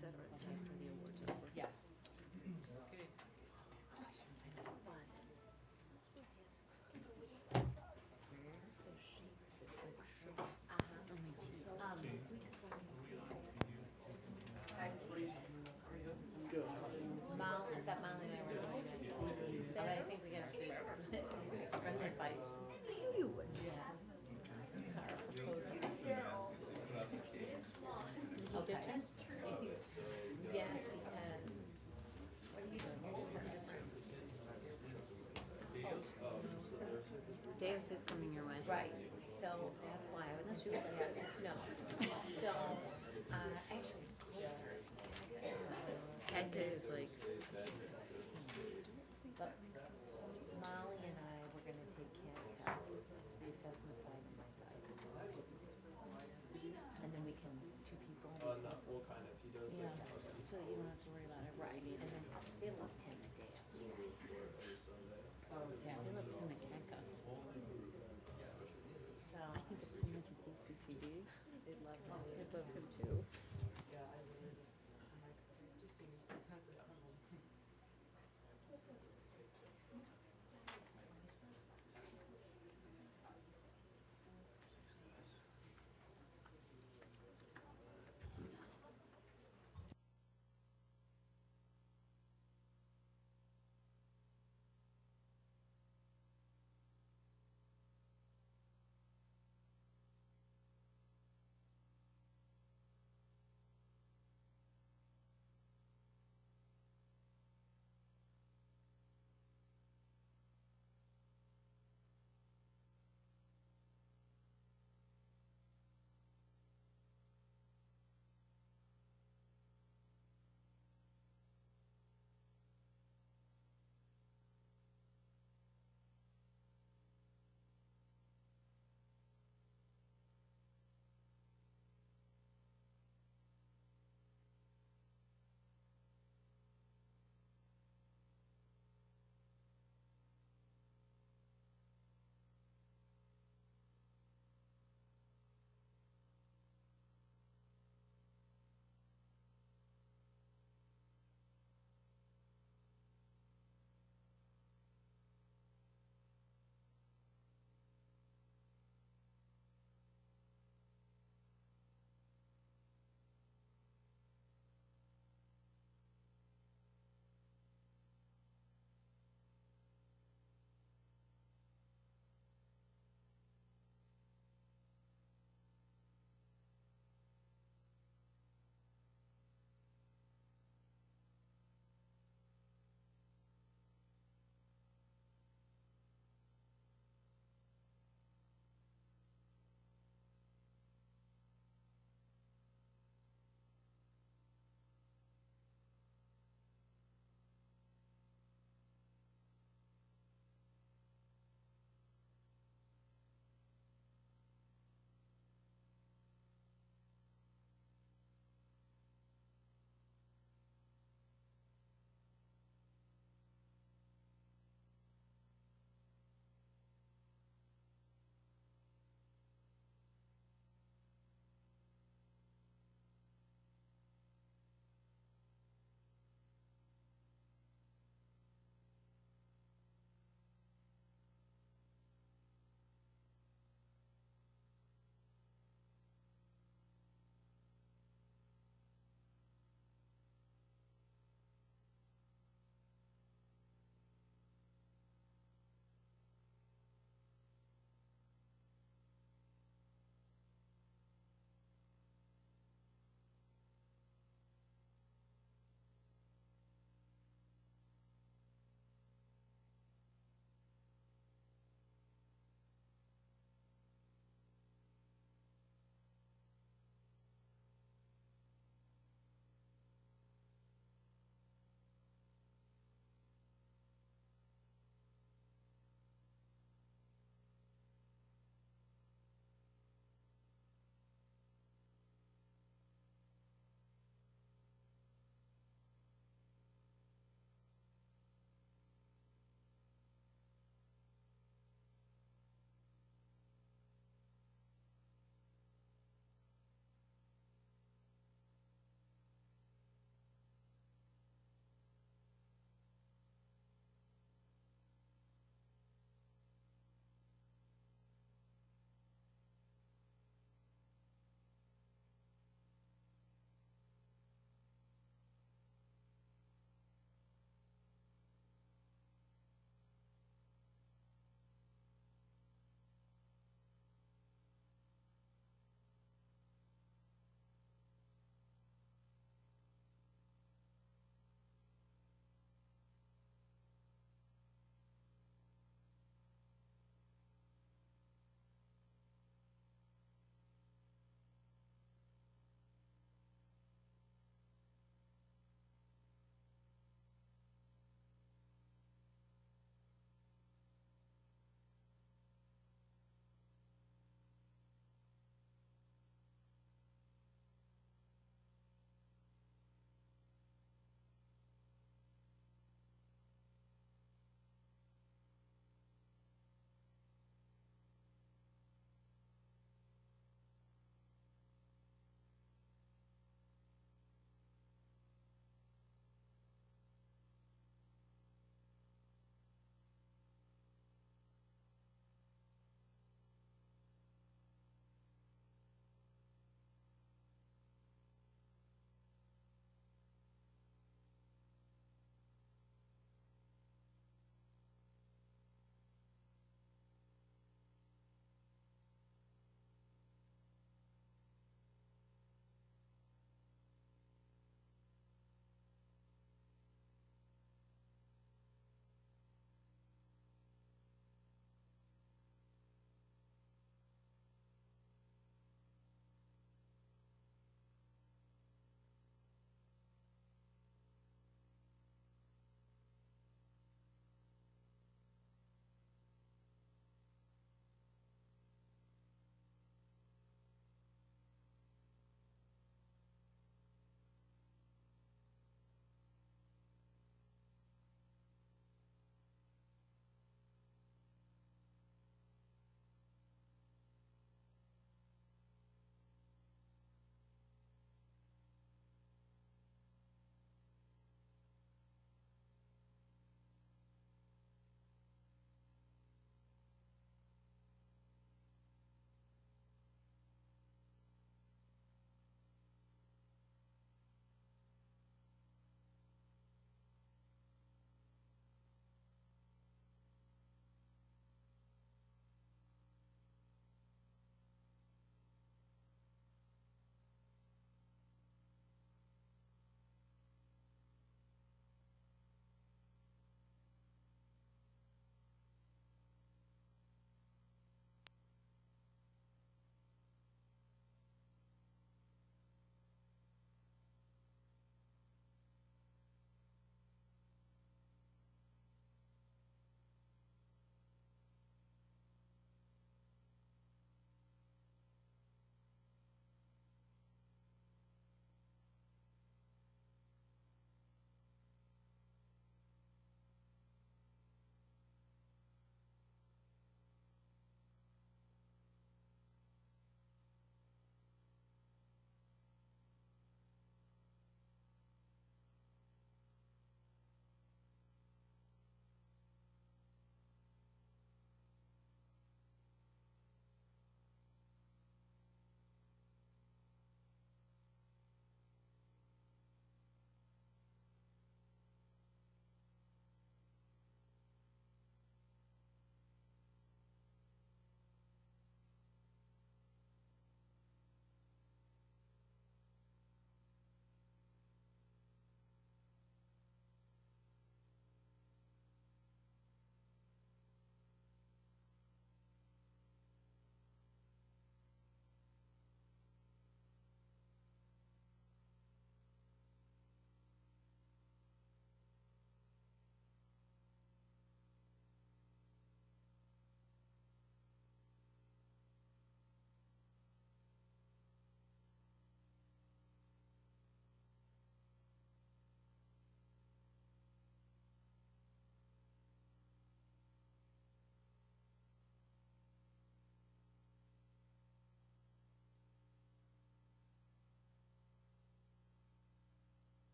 cetera, after the award's over. Yes. Okay. I thought Molly and I were going to. But I think we got to run that by. You would. Yeah. Our proposal. Oh, did you? Yes, because. What are you doing? You're just Deus is coming your way. right. So that's why I wasn't sure. No. So, actually, closer. Cactus is like, But Molly and I were gonna take Cat out, the assessment side and my side. And then we can, two people. No, well, kind of. He does Yeah, like most of so you don't have to worry about it. right, and then they love Tim and Dale. Oh, yeah, They love Tim and Kaka. So, I think if Tim went to DCCD, they love him. they'd love him too.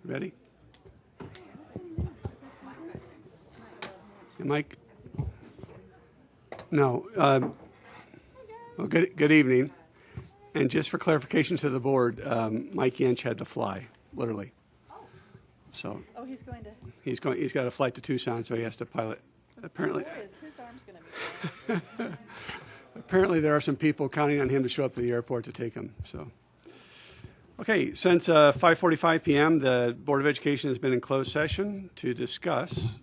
Ready? Hey, Mike? No. Well, good evening. And just for clarification to the board, Mike Yench had to fly, literally. So Oh, he's going to. he's got a flight to Tucson, so he has to pilot. Apparently, His arm's going to be. apparently there are some people counting on him to show up to the airport to take him. So, okay, since 5:45 p.m., the Board of Education has been in closed session to discuss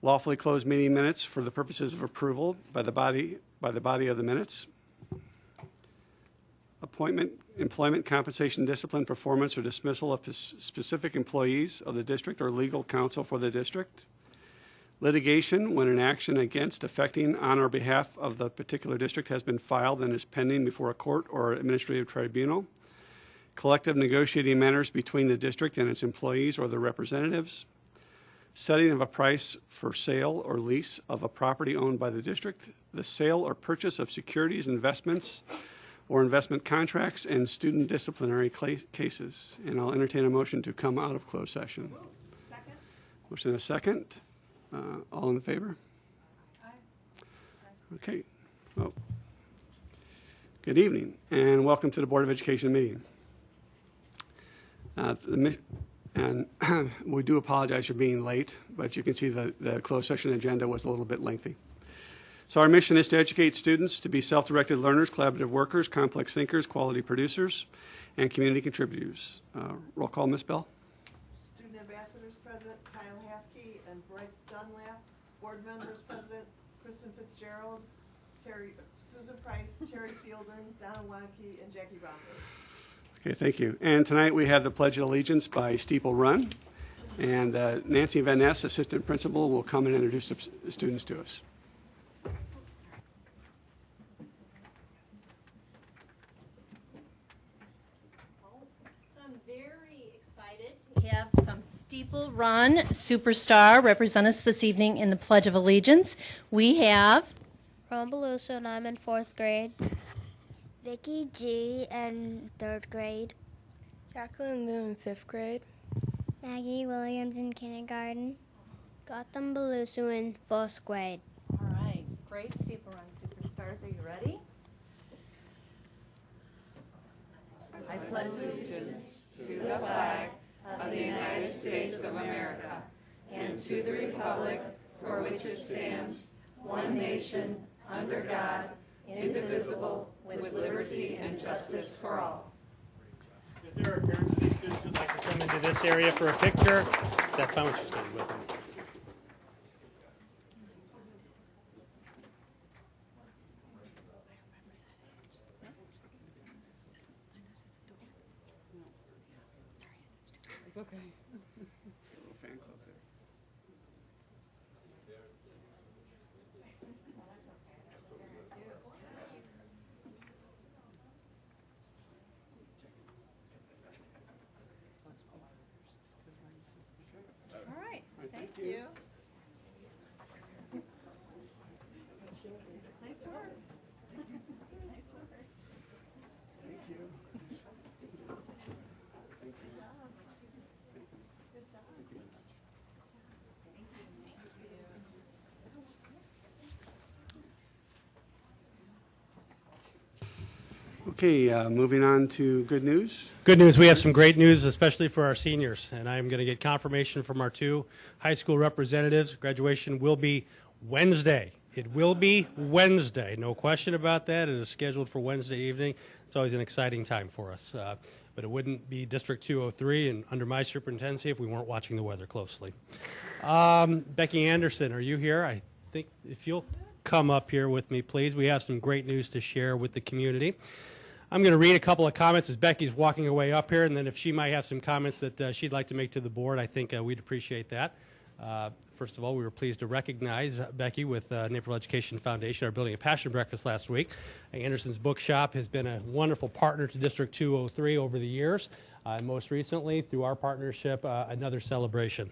lawfully closed meeting minutes for the purposes of approval by the body of the minutes. Appointment, employment, compensation, discipline, performance, or dismissal of specific employees of the district or legal counsel for the district. Litigation, when an action against, affecting, on, or behalf of the particular district has been filed and is pending before a court or administrative tribunal. Collective negotiating matters between the district and its employees or their representatives. Setting of a price for sale or lease of a property owned by the district. The sale or purchase of securities, investments, or investment contracts, and student disciplinary cases. And I'll entertain a motion to come out of closed session. Second. Motion and a second. All in favor? Aye. Okay. Well, good evening, and welcome to the Board of Education meeting. And we do apologize for being late, but you can see the closed session agenda was a little bit lengthy. So our mission is to educate students to be self-directed learners, collaborative workers, complex thinkers, quality producers, and community contributors. Roll call, Ms. Bell. Student ambassadors present, Kyle Hafke and Bryce Dunlap. Board members present, Kristen Fitzgerald, Susan Price, Terry Fielden, Donna Wanke, and Jackie Romberg. Okay, thank you. And tonight we have the Pledge of Allegiance by Steeple Run. And Nancy Van Ness, assistant principal, will come and introduce the students to us. We have some Steeple Run superstar represent us this evening in the Pledge of Allegiance. We have Ron Beluso, and I'm in 4th grade. Vicky G. in 3rd grade. Jacqueline Liu in 5th grade. Maggie Williams in kindergarten. Gotham Beluso in 1st grade. all right, great Steeple Run superstars. Are you ready? I pledge allegiance to the flag of the United States of America and to the republic for which it stands, one nation, under God, indivisible, with liberty and justice for all. If there are parents of these students who'd like to come into this area for a picture, that's fine with you standing with them. It's okay. Fan club there. All right. Thank you. Nice work. Nice work. Thank you. Okay, moving on to good news. Good news, we have some great news, especially for our seniors, and I'm going to get confirmation from our 2 high school representatives. Graduation will be Wednesday. It will be Wednesday, no question about that. It is scheduled for Wednesday evening. It's always an exciting time for us, but it wouldn't be District 203 and under my superintendency if we weren't watching the weather closely. Becky Anderson, are you here? I think if you'll come up here with me, please. We have some great news to share with the community. I'm going to read a couple of comments as Becky's walking her way up here, and then if she might have some comments that she'd like to make to the board, I think we'd appreciate that. First of all, we were pleased to recognize Becky with Naperville Education Foundation, our Building a Passion breakfast last week. Anderson's Bookshop has been a wonderful partner to District 203 over the years, and most recently, through our partnership, another celebration.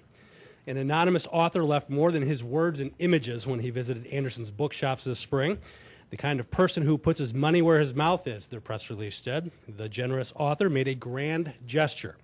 An anonymous author left more than his words and images when he visited Anderson's Bookshops this spring. The kind of person who puts his money where his mouth is, their press release said. The generous author made a grand gesture.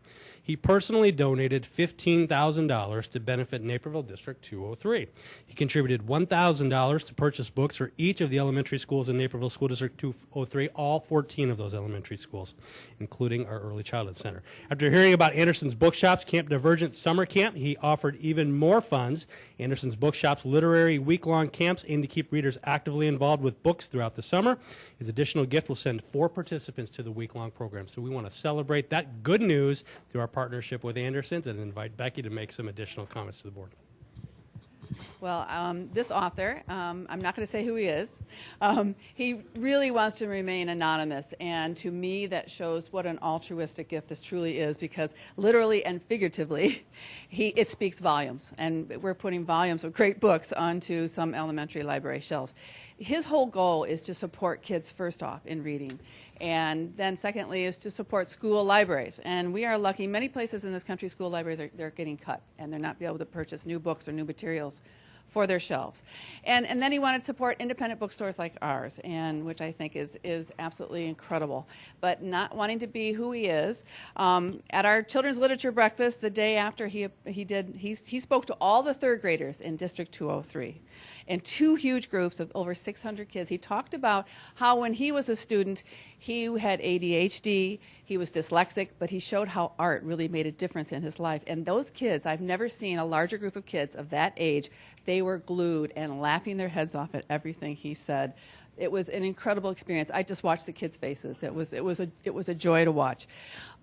he personally donated $15,000 to benefit Naperville District 203. He contributed $1,000 to purchase books for each of the elementary schools in Naperville School District 203, all 14 of those elementary schools, including our Early Childhood Center. After hearing about Anderson's Bookshops Camp Divergent Summer Camp, he offered even more funds. Anderson's Bookshops literary week-long camps aim to keep readers actively involved with books throughout the summer. His additional gift will send 4 participants to the week-long program. So we want to celebrate that good news through our partnership with Anderson's and invite Becky to make some additional comments to the board. Well, this author, I'm not going to say who he is. He really wants to remain anonymous, and to me that shows what an altruistic gift this truly is, because literally and figuratively, it speaks volumes, and we're putting volumes of great books onto some elementary library shelves. His whole goal is to support kids first off in reading, and then secondly is to support school libraries. And we are lucky, many places in this country, school libraries they're getting cut, and they're not able to purchase new books or new materials for their shelves. And then he wanted to support independent bookstores like ours, and which I think is absolutely incredible. But not wanting to be who he is, at our children's literature breakfast the day after he spoke to all the third graders in District 203. In 2 huge groups of over 600 kids. He talked about how when he was a student, he had ADHD, he was dyslexic, but he showed how art really made a difference in his life. And those kids, I've never seen a larger group of kids of that age, they were glued and laughing their heads off at everything he said. It was an incredible experience. I just watched the kids' faces. It was a joy to watch.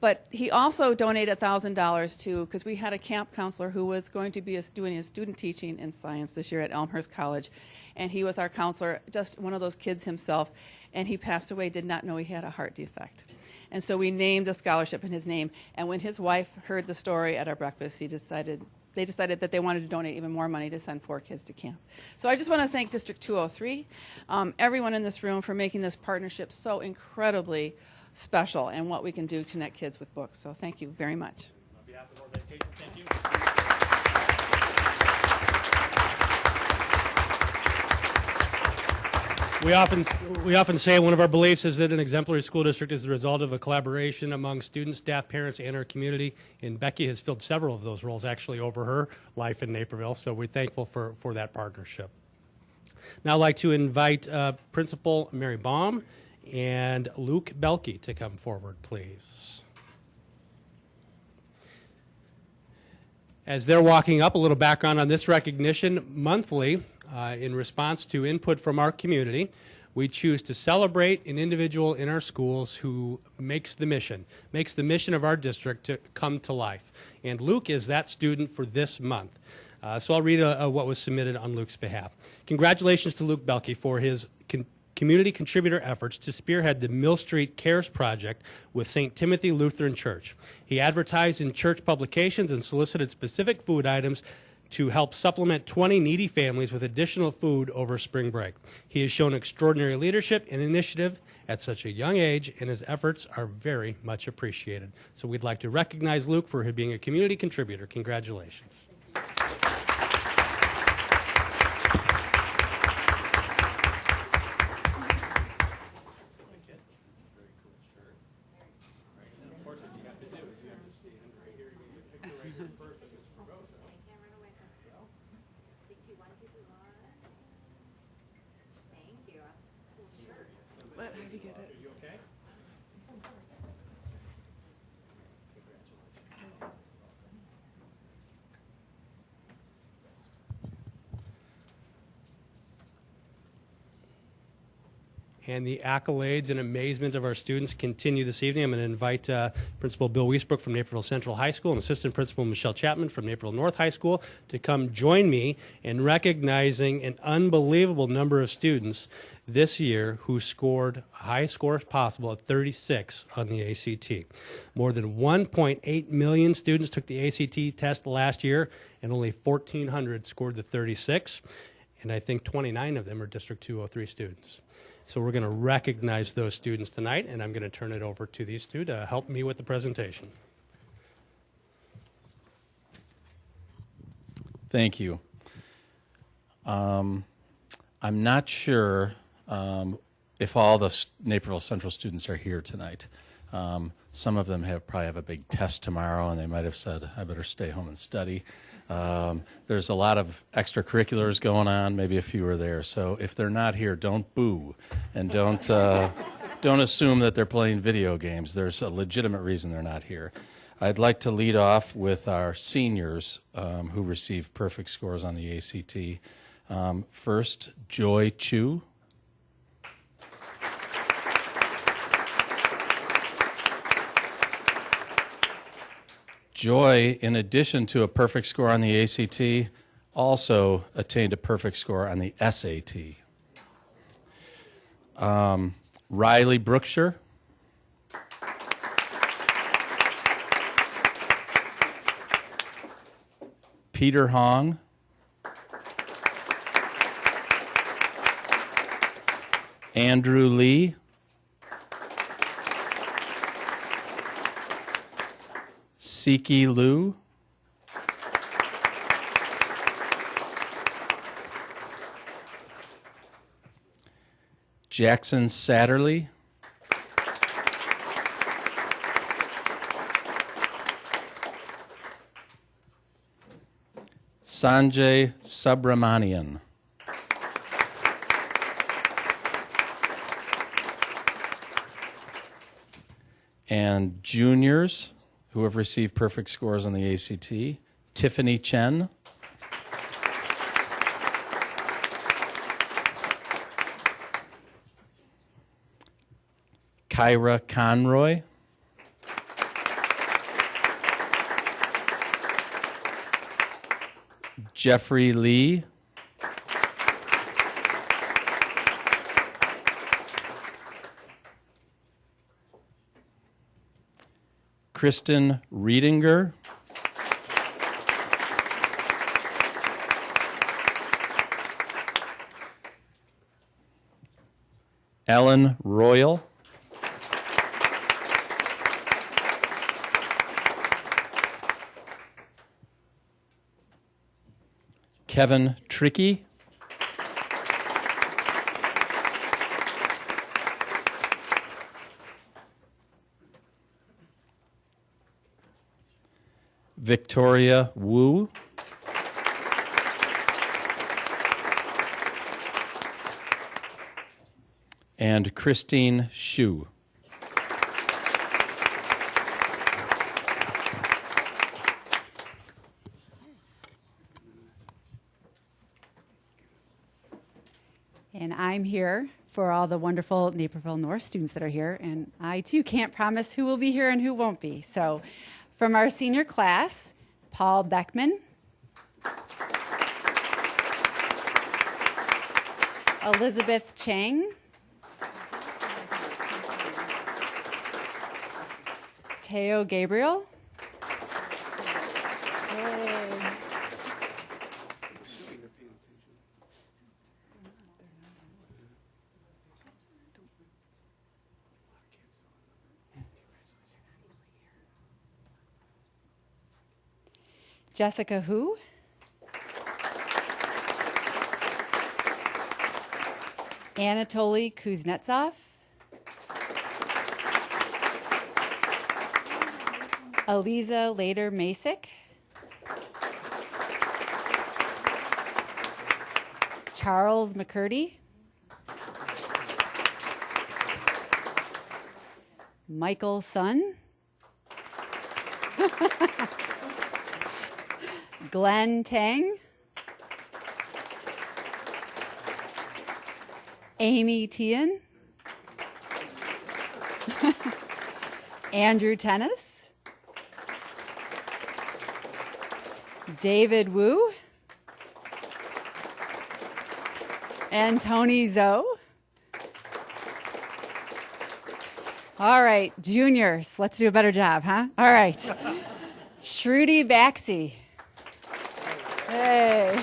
But he also donated $1,000 to, because we had a camp counselor who was going to be doing his student teaching in science this year at Elmhurst College, and he was our counselor, just one of those kids himself, and he passed away, did not know he had a heart defect. And so we named a scholarship in his name, and when his wife heard the story at our breakfast, they decided that they wanted to donate even more money to send 4 kids to camp. So I just want to thank District 203, everyone in this room for making this partnership so incredibly special and what we can do to connect kids with books. So thank you very much. On behalf of the Board of Education, thank you. We often say one of our beliefs is that an exemplary school district is the result of a collaboration among students, staff, parents, and our community. And Becky has filled several of those roles actually over her life in Naperville, so we're thankful for that partnership. Now I'd like to invite Principal Mary Baum and Luke Belke to come forward, please. As they're walking up, a little background on this recognition. Monthly, in response to input from our community, we choose to celebrate an individual in our schools who makes the mission of our district to come to life. And Luke is that student for this month. So I'll read what was submitted on Luke's behalf. Congratulations to Luke Belke for his community contributor efforts to spearhead the Mill Street Cares Project with St. Timothy Lutheran Church. He advertised in church publications and solicited specific food items to help supplement 20 needy families with additional food over spring break. He has shown extraordinary leadership and initiative at such a young age, and his efforts are very much appreciated. So we'd like to recognize Luke for being a community contributor. Congratulations. Let Heidi get it. You okay? And the accolades and amazement of our students continue this evening. I'm going to invite Principal Bill Wiesbrook from Naperville Central High School and Assistant Principal Michelle Chapman from Naperville North High School to come join me in recognizing an unbelievable number of students this year who scored high scores possible at 36 on the ACT. More than 1.8 million students took the ACT test last year, and only 1,400 scored the 36, and I think 29 of them are District 203 students. So we're going to recognize those students tonight, and I'm going to turn it over to these two to help me with the presentation. Thank you. I'm not sure if all the Naperville Central students are here tonight. Some of them probably have a big test tomorrow, and they might have said, I better stay home and study. There's a lot of extracurriculars going on. Maybe a few are there. So if they're not here, don't boo, and don't assume that they're playing video games. There's a legitimate reason they're not here. I'd like to lead off with our seniors who received perfect scores on the ACT. First, Joy Chu. Joy, in addition to a perfect score on the ACT, also attained a perfect score on the SAT. Riley Brookshire. Peter Hong. Andrew Lee. Siki Liu. Jackson Satterley. Sanjay Subramanian. And juniors who have received perfect scores on the ACT, Tiffany Chen. Kyra Conroy. Jeffrey Lee. Kristen Riedinger. Ellen Royal. Kevin Tricky. Victoria Wu. And Christine Shu. And I'm here for all the wonderful Naperville North students that are here. And I, too, can't promise who will be here and who won't be. So from our senior class, Paul Beckman. Elizabeth Chang. Teo Gabriel. Jessica Hu. Anatoly Kuznetsov. Aliza Lader-Masick. Charles McCurdy. Michael Sun. Glenn Tang. Amy Tian. Andrew Tennis. David Wu. And Tony Zoe. All right, juniors, let's do a better job, huh? All right. Shruti Baxi. Hey.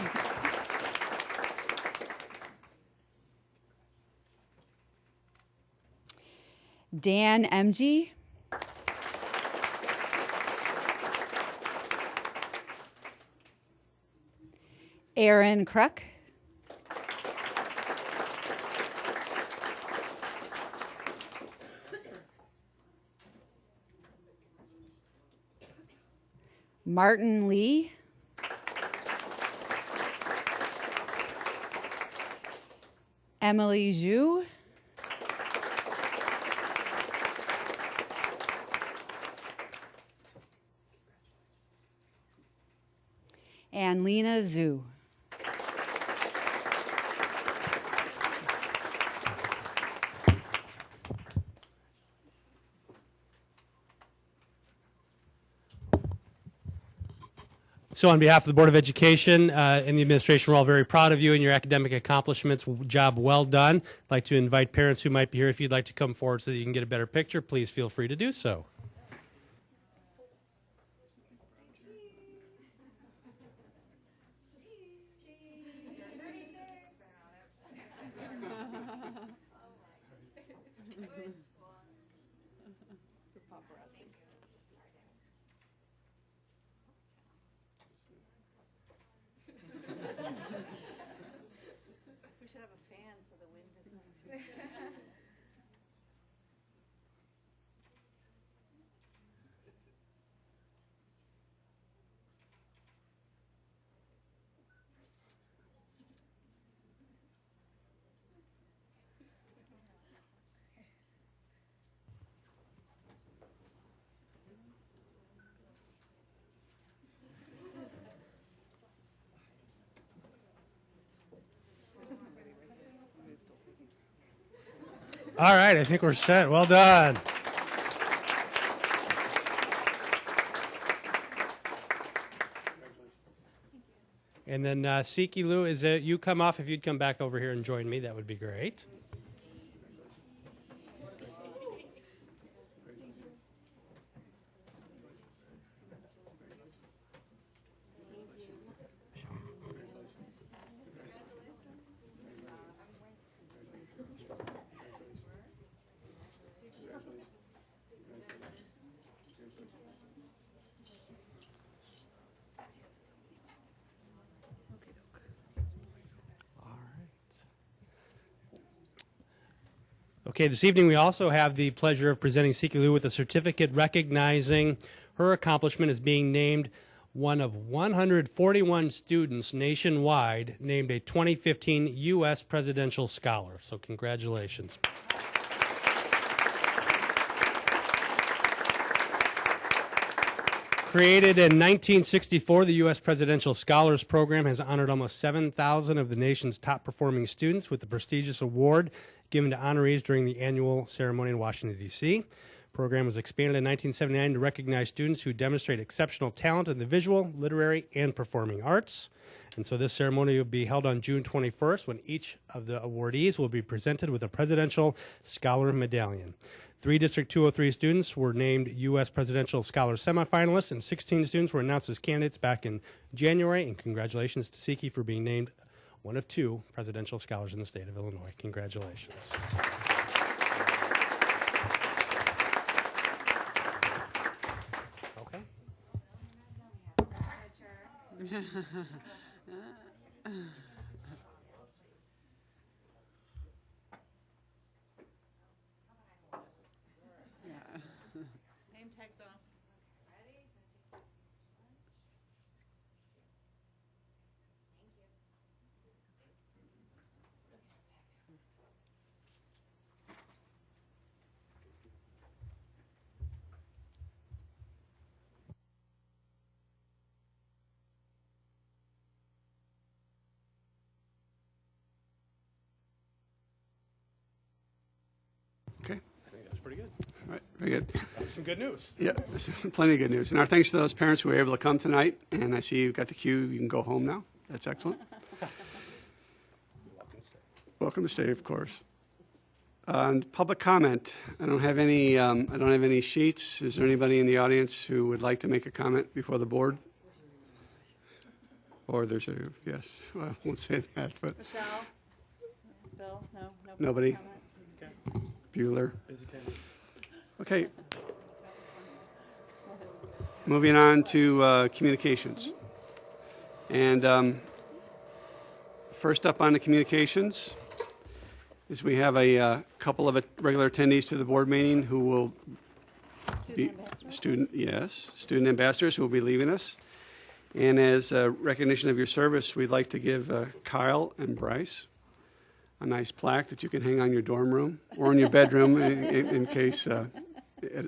Dan MG. Aaron Kruk. Martin Lee. Emily Zhu. And Lena Zhu. So on behalf of the Board of Education and the administration, we're all very proud of you and your academic accomplishments. Job well done. I'd like to invite parents who might be here, if you'd like to come forward so that you can get a better picture, please feel free to do so. We should have a fan so the wind is going through. All right, I think we're set. Well done. And then Siki Lu, is it you come off? If you'd come back over here and join me, that would be great. Okay, this evening we also have the pleasure of presenting Siki Lu with a certificate recognizing her accomplishment as being named one of 141 students nationwide named a 2015 U.S. Presidential Scholar. So congratulations. Created in 1964, the U.S. Presidential Scholars Program has honored almost 7,000 of the nation's top-performing students with the prestigious award given to honorees during the annual ceremony in Washington, D.C. The program was expanded in 1979 to recognize students who demonstrate exceptional talent in the visual, literary, and performing arts. And so this ceremony will be held on June 21st, when each of the awardees will be presented with a Presidential Scholar Medallion. 3 District 203 students were named U.S. Presidential Scholar semifinalists, and 16 students were announced as candidates back in January. And congratulations to Siki for being named one of 2 presidential scholars in the state of Illinois. Congratulations. Okay. Name tags on. Okay. I think that's pretty good. All right. Very good. Some good news. Yeah, plenty of good news. And our thanks to those parents who were able to come tonight. And I see you've got the cue. You can go home now. That's excellent. Welcome to stay, of course. Public comment. I don't have any sheets. Is there anybody in the audience who would like to make a comment before the board? Or there's a yes. Well, I won't say that, but Michelle? Bill? No? nobody. comment? Bueller. Okay. Moving on to communications. And first up on the communications is we have a couple of regular attendees to the board meeting who will be. student ambassadors who will be leaving us. And as a recognition of your service, we'd like to give Kyle and Bryce a nice plaque that you can hang on your dorm room or in your bedroom in case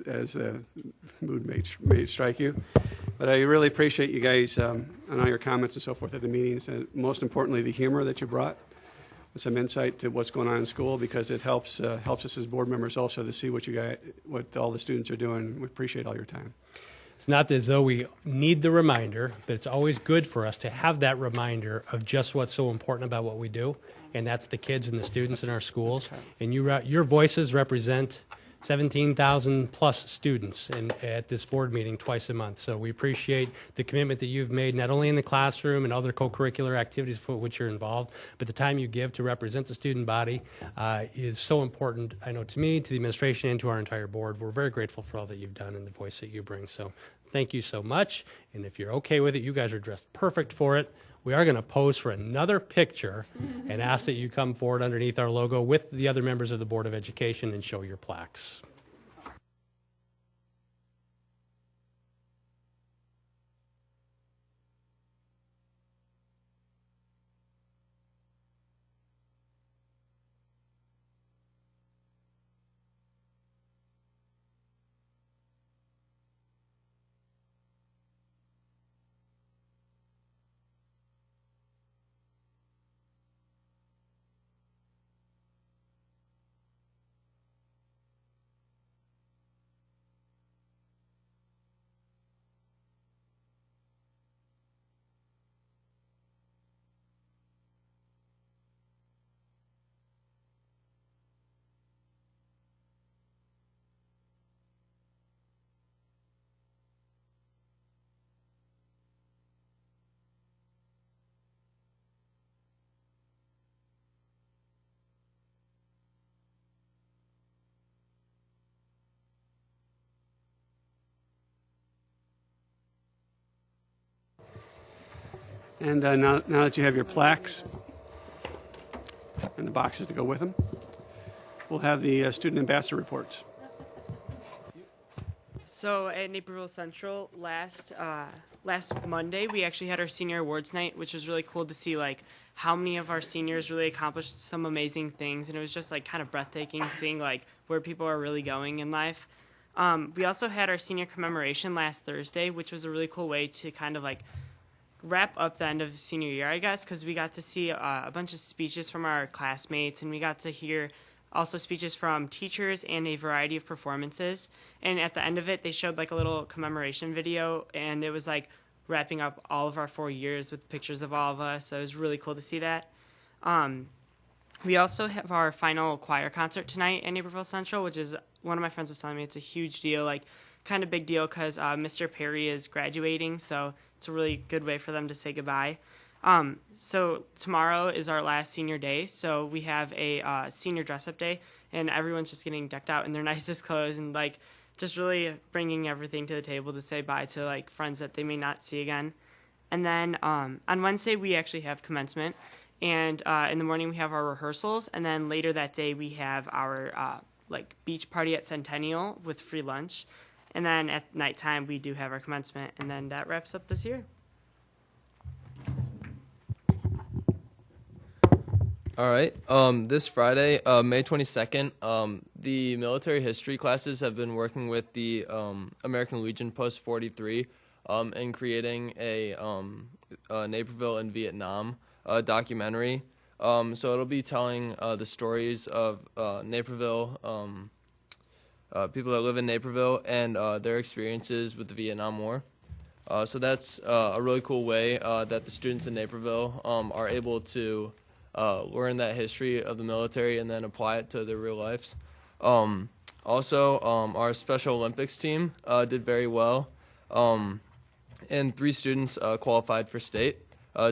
as a mood may strike you. But I really appreciate you guys and all your comments and so forth at the meetings, and most importantly, the humor that you brought with some insight to what's going on in school, because it helps us as board members also to see what all the students are doing. We appreciate all your time. It's not as though we need the reminder, but it's always good for us to have that reminder of just what's so important about what we do, and that's the kids and the students in our schools. And your voices represent 17,000 plus students at this board meeting twice a month. So we appreciate the commitment that you've made, not only in the classroom and other co-curricular activities for which you're involved, but the time you give to represent the student body is so important, I know, to me, to the administration, and to our entire board. We're very grateful for all that you've done and the voice that you bring. So thank you so much. And if you're okay with it, you guys are dressed perfect for it. We are going to pose for another picture and ask that you come forward underneath our logo with the other members of the Board of Education and show your plaques. And now that you have your plaques and the boxes to go with them, we'll have the student ambassador reports. So at Naperville Central last Monday, we actually had our senior awards night, which was really cool to see like how many of our seniors really accomplished some amazing things, and it was just like kind of breathtaking seeing like where people are really going in life. We also had our senior commemoration last Thursday, which was a really cool way to kind of like wrap up the end of senior year, I guess, because we got to see a bunch of speeches from our classmates, and we got to hear also speeches from teachers and a variety of performances. And at the end of it, they showed like a little commemoration video, and it was like wrapping up all of our 4 years with pictures of all of us. So it was really cool to see that. We also have our final choir concert tonight at Naperville Central, which is, one of my friends was telling me, it's a huge deal, like kind of big deal, because Mr. Perry is graduating, so it's a really good way for them to say goodbye. So tomorrow is our last senior day, so we have a senior dress-up day, and everyone's just getting decked out in their nicest clothes and like just really bringing everything to the table to say bye to like friends that they may not see again. And then on Wednesday we actually have commencement, and in the morning we have our rehearsals, and then later that day we have our like beach party at Centennial with free lunch. And then at nighttime, we do have our commencement, and then that wraps up this year. All right. This Friday, May 22nd, the military history classes have been working with the American Legion Post 43 in creating a Naperville and Vietnam documentary. So it'll be telling the stories of Naperville, people that live in Naperville, and their experiences with the Vietnam War. So that's a really cool way that the students in Naperville are able to learn that history of the military and then apply it to their real lives. Also, our Special Olympics team did very well, and 3 students qualified for state.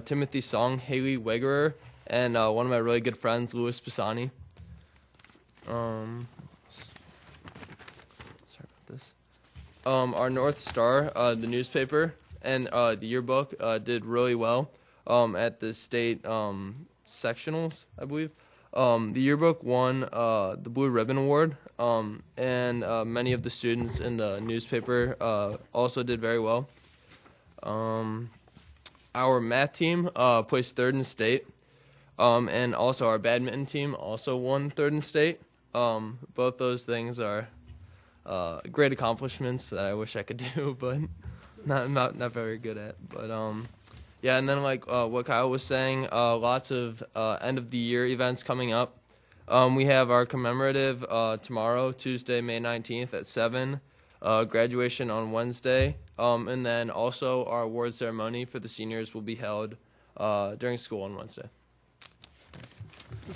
Timothy Song, Haley Wegerer, and one of my really good friends, Louis Pisani. This. Our North Star, the newspaper, and the yearbook did really well at the state sectionals, I believe. The yearbook won the Blue Ribbon Award, and many of the students in the newspaper also did very well. Our math team placed third in state, and also our badminton team also won third in state. Both those things are great accomplishments that I wish I could do, but not very good at. But yeah, and then like what Kyle was saying, lots of end of the year events coming up. We have our commemorative tomorrow, Tuesday, May 19th at 7. Graduation on Wednesday, and then also our award ceremony for the seniors will be held during school on Wednesday.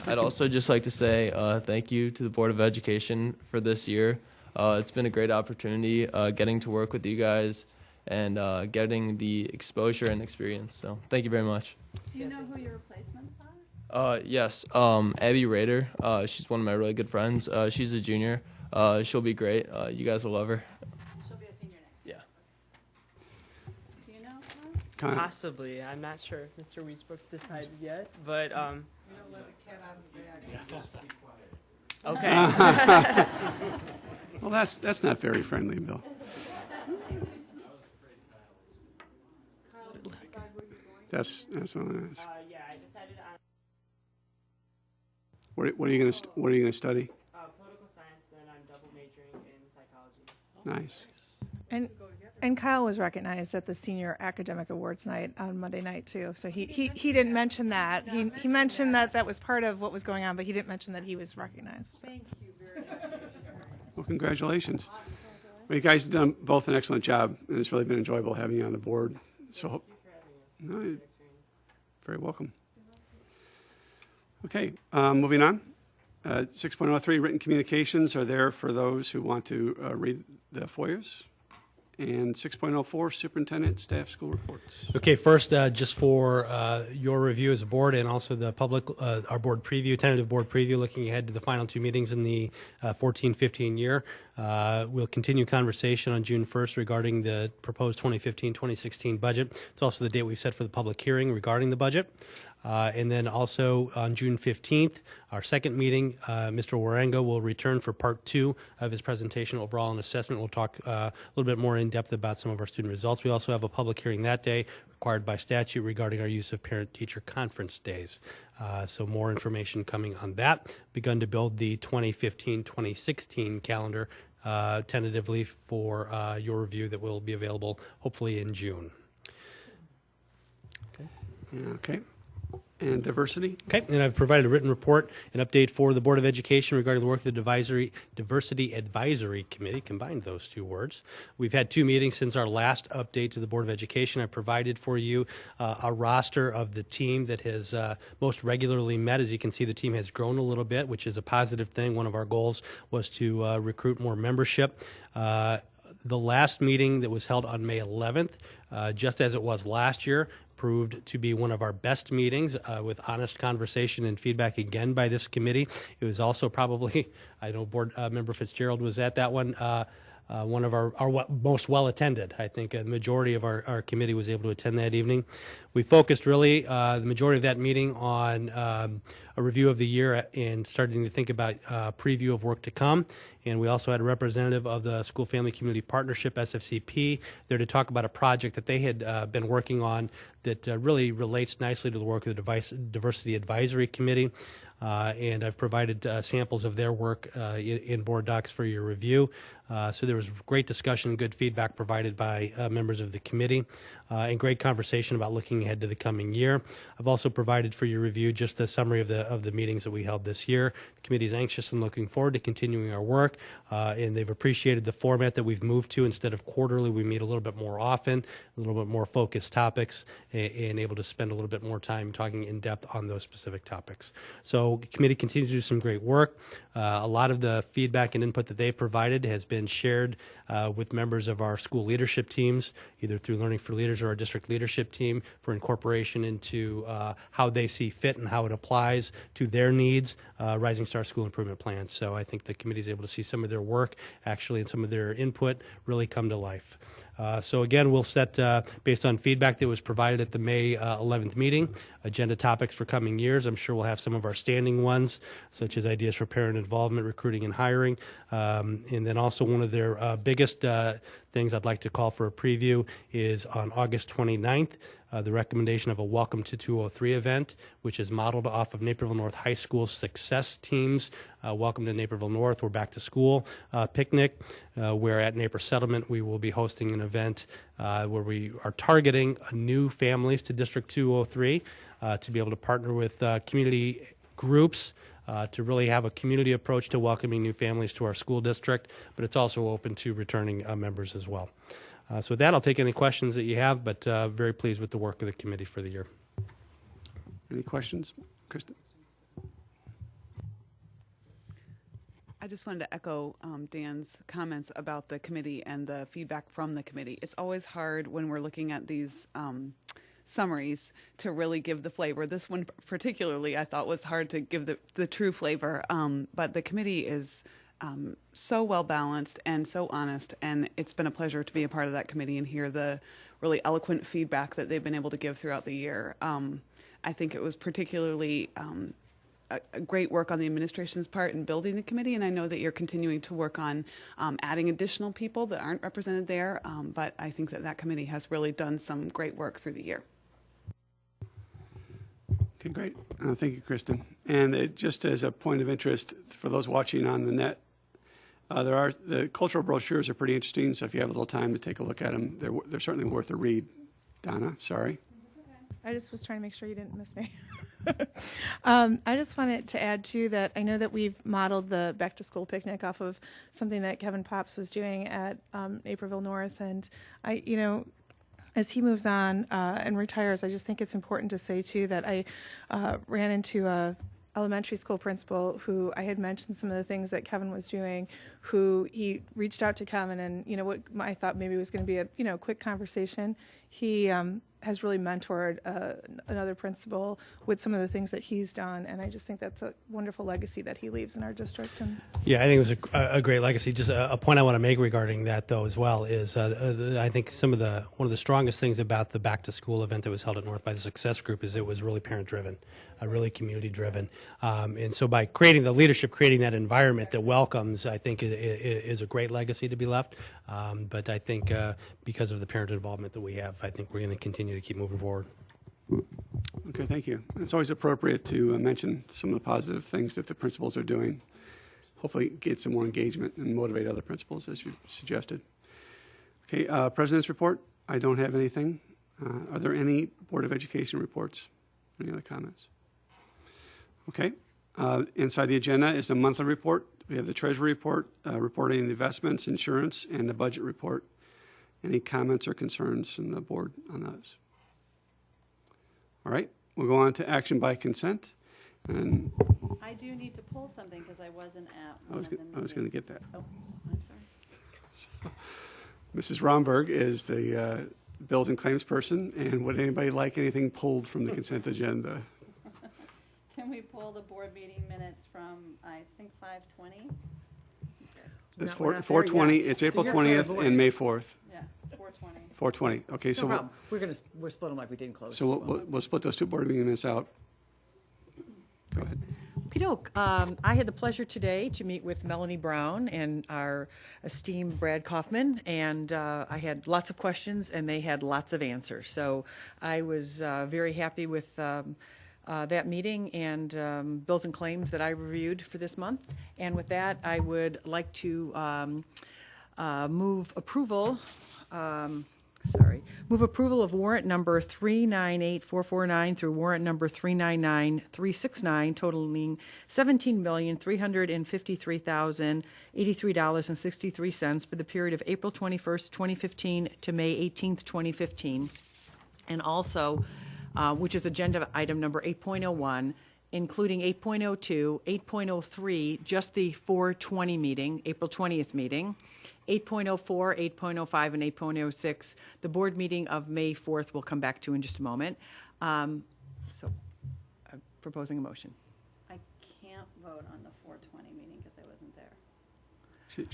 I'd also just like to say thank you to the Board of Education for this year. It's been a great opportunity getting to work with you guys and getting the exposure and experience. So thank you very much. Do you know who your replacements are? Yes, Abby Rader. She's one of my really good friends. She's a junior. She'll be great. You guys will love her. She'll be a senior next year. Yeah. Do you know her? Possibly. I'm not sure if Mr. Wiesbrook decided yet, but You don't let the cat out of the bag. okay. Well, that's not very friendly, Bill. That's what it is. Yeah, I decided on What are you going to study? political science, then I'm double majoring in psychology. Nice. And Kyle was recognized at the Senior Academic Awards night on Monday night too. So he didn't mention that. He mentioned that was part of what was going on, but he didn't mention that he was recognized. Thank you very much. Well, congratulations. Well, you guys have done both an excellent job, and it's really been enjoyable having you on the board. So, no, you're very welcome. Okay, moving on. 6.03 written communications are there for those who want to read the FOIAs. And 6.04 superintendent staff school reports. Okay, first, just for your review as a board and also the public, our board preview, tentative board preview, looking ahead to the final two meetings in the 14-15 year. We'll continue conversation on June 1st regarding the proposed 2015-2016 budget. It's also the date we've set for the public hearing regarding the budget. And then also on June 15th, our second meeting, Mr. Warenga will return for part 2 of his presentation, overall and assessment. We'll talk a little bit more in depth about some of our student results. We also have a public hearing that day required by statute regarding our use of parent-teacher conference days. So more information coming on that. Begun to build the 2015-2016 calendar tentatively for your review that will be available hopefully in June. Okay. And diversity? Okay, and I've provided a written report, an update for the Board of Education regarding the work of the Diversity Advisory Committee, combined those two words. We've had 2 meetings since our last update to the Board of Education. I provided for you a roster of the team that has most regularly met. As you can see, the team has grown a little bit, which is a positive thing. One of our goals was to recruit more membership. The last meeting that was held on May 11th, just as it was last year, proved to be one of our best meetings with honest conversation and feedback again by this committee. It was also probably, I know Board Member Fitzgerald was at that one, one of our most well-attended. I think the majority of our committee was able to attend that evening. We focused really the majority of that meeting on a review of the year and starting to think about preview of work to come. And we also had a representative of the School Family Community Partnership, SFCP, there to talk about a project that they had been working on that really relates nicely to the work of the Diversity Advisory Committee. And I've provided samples of their work in board docs for your review. So there was great discussion and good feedback provided by members of the committee and great conversation about looking ahead to the coming year. I've also provided for your review just a summary of the meetings that we held this year. The committee is anxious and looking forward to continuing our work, and they've appreciated the format that we've moved to. Instead of quarterly, we meet a little bit more often, a little bit more focused topics, and able to spend a little bit more time talking in depth on those specific topics. So the committee continues to do some great work. A lot of the feedback and input that they provided has been shared with members of our school leadership teams, either through Learning for Leaders or our district leadership team for incorporation into how they see fit and how it applies to their needs, Rising Star School Improvement Plans. So I think the committee is able to see some of their work actually and some of their input really come to life. So again, we'll set, based on feedback that was provided at the May 11th meeting, agenda topics for coming years. I'm sure we'll have some of our standing ones, such as ideas for parent involvement, recruiting, and hiring. And then also one of their biggest things I'd like to call for a preview is on August 29th, the recommendation of a Welcome to 203 event, which is modeled off of Naperville North High School's success teams. Welcome to Naperville North, we're back to school picnic, where at Naper Settlement we will be hosting an event where we are targeting new families to District 203 to be able to partner with community groups to really have a community approach to welcoming new families to our school district, but it's also open to returning members as well. So with that, I'll take any questions that you have, but very pleased with the work of the committee for the year. Any questions? Kristen? I just wanted to echo Dan's comments about the committee and the feedback from the committee. It's always hard when we're looking at these summaries to really give the flavor. This one particularly I thought was hard to give the true flavor, but the committee is so well balanced and so honest, and it's been a pleasure to be a part of that committee and hear the really eloquent feedback that they've been able to give throughout the year. I think it was particularly a great work on the administration's part in building the committee, and I know that you're continuing to work on adding additional people that aren't represented there, but I think that committee has really done some great work through the year. Okay, great. Thank you, Kristen. And just as a point of interest for those watching on the net, the cultural brochures are pretty interesting, so if you have a little time to take a look at them, they're certainly worth a read. Donna, sorry. I just was trying to make sure you didn't miss me. I just wanted to add, too, that I know that we've modeled the back-to-school picnic off of something that Kevin Pops was doing at Naperville North. And, as he moves on and retires, I just think it's important to say, too, that I ran into a elementary school principal who I had mentioned some of the things that Kevin was doing, who he reached out to Kevin, and what I thought maybe was going to be a quick conversation. He has really mentored another principal with some of the things that he's done, and I just think that's a wonderful legacy that he leaves in our district. And yeah, I think it was a great legacy. Just a point I want to make regarding that, though, as well, is I think one of the strongest things about the back to school event that was held at North by the Success Group is it was really parent driven, really community driven, and so by creating the leadership, creating that environment that welcomes, I think is a great legacy to be left. But I think because of the parent involvement that we have, I think we're going to continue to keep moving forward. Okay, thank you. It's always appropriate to mention some of the positive things that the principals are doing. Hopefully get some more engagement and motivate other principals, as you suggested. Okay, President's report. I don't have anything. Are there any Board of Education reports? Any other comments? Okay. Inside the agenda is a monthly report. We have the Treasury report, reporting investments, insurance, and the budget report. Any comments or concerns from the board on those? All right, we'll go on to action by consent. And I do need to pull something because I wasn't at I was going to get that. Oh, I'm sorry. Mrs. Romberg is the bills and claims person, and would anybody like anything pulled from the consent agenda? Can we pull the board meeting minutes from, I think, 5:20? That's No, we're not 4/20. there yet. It's April So you're 20th clairvoyant. and May 4th. Yeah, 4:20. 4/20. Okay, No so problem. We're split them like we did in closed. so we'll split those two board meeting minutes out. Go ahead. Okey-doke. I had the pleasure today to meet with Melanie Brown and our esteemed Brad Kaufman, and I had lots of questions, and they had lots of answers. So I was very happy with that meeting and bills and claims that I reviewed for this month. And with that, I would like to move approval. Move approval of warrant number 398449 through warrant number 399369, totaling $17,353,083.63 for the period of April 21st, 2015 to May 18th, 2015. And also, which is agenda item number 8.01, including 8.02, 8.03, just the 4/20 meeting, April 20th meeting, 8.04, 8.05, and 8.06. The board meeting of May 4th we'll come back to in just a moment. So I'm proposing a motion. I can't vote on the 420 meeting because I wasn't there.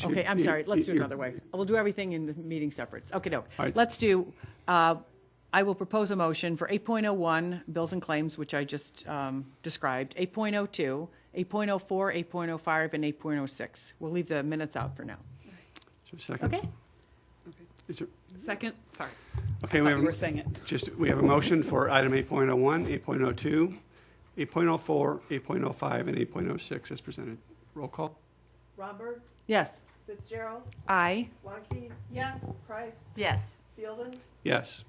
Okay, I'm sorry. Let's do it another way. We'll do everything in the meeting separate. Okay, no. right. Let's do, I will propose a motion for 8.01, bills and claims, which I just described, 8.02, 8.04, 8.05, and 8.06. We'll leave the minutes out for now. Is there a second? Okay? Is there, Second? Sorry. okay, I we thought have, you were saying it. we have a motion for item 8.01, 8.02, 8.04, 8.05, and 8.06 as presented. Roll call. Romberg, Yes. Fitzgerald, Aye. Wanke, Yes. Price, Yes. Fielden, Yes.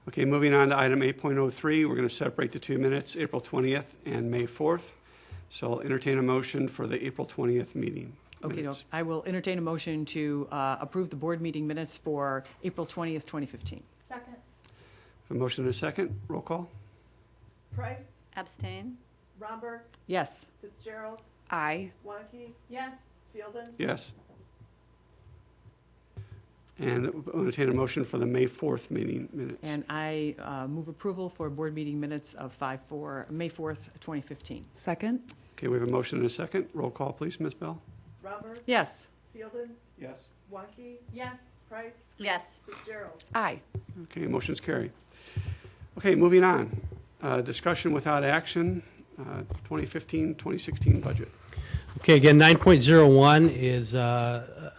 Okay, moving on to item 8.03, we're going to separate the 2 minutes, April 20th and May 4th. So I'll entertain a motion for the April 20th meeting. Okay, no, minutes. I will entertain a motion to approve the board meeting minutes for April 20th, 2015. Second. A motion and a second. Roll call. Price, Abstain. Romberg, Yes. Fitzgerald, Aye. Wanke, Yes. Fielden, Yes. And I'll entertain a motion for the May 4th meeting minutes. And I move approval for board meeting minutes of May 4th, 2015. Second? Okay, we have a motion and a second. Roll call, please, Ms. Bell. Romberg, Yes. Fielden, Yes. Wanke, Yes. Price, Yes. Fitzgerald. Aye. Okay, motion's carried. Okay, moving on. Discussion without action, 2015-2016 budget. Okay, again, 9.01 is,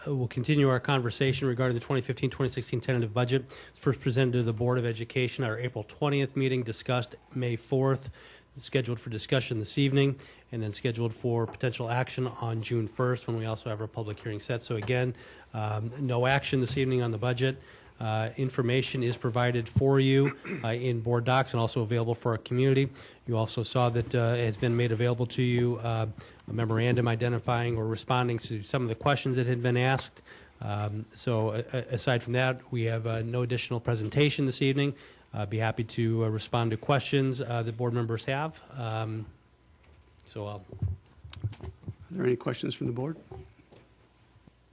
we'll continue our conversation regarding the 2015-2016 tentative budget. First presented to the Board of Education, our April 20th meeting, discussed May 4th, scheduled for discussion this evening, and then scheduled for potential action on June 1st when we also have our public hearing set. So again, no action this evening on the budget. Information is provided for you in board docs and also available for our community. You also saw that it has been made available to you a memorandum identifying or responding to some of the questions that had been asked. So aside from that, we have no additional presentation this evening. I'd be happy to respond to questions that board members have. Are there any questions from the board?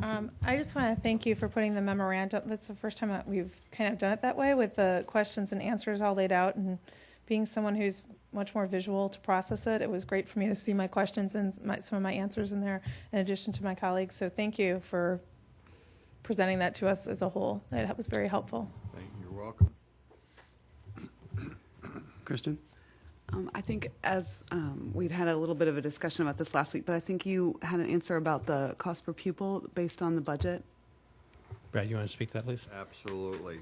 I just want to thank you for putting the memorandum. That's the first time that we've kind of done it that way, with the questions and answers all laid out, and being someone who's much more visual to process it. It was great for me to see my questions and some of my answers in there, in addition to my colleagues. So thank you for presenting that to us as a whole. That was very helpful. Thank you. You're welcome. Kristen? I think as we'd had a little bit of a discussion about this last week, but I think you had an answer about the cost per pupil based on the budget. Brad, you want to speak to that, please? Absolutely.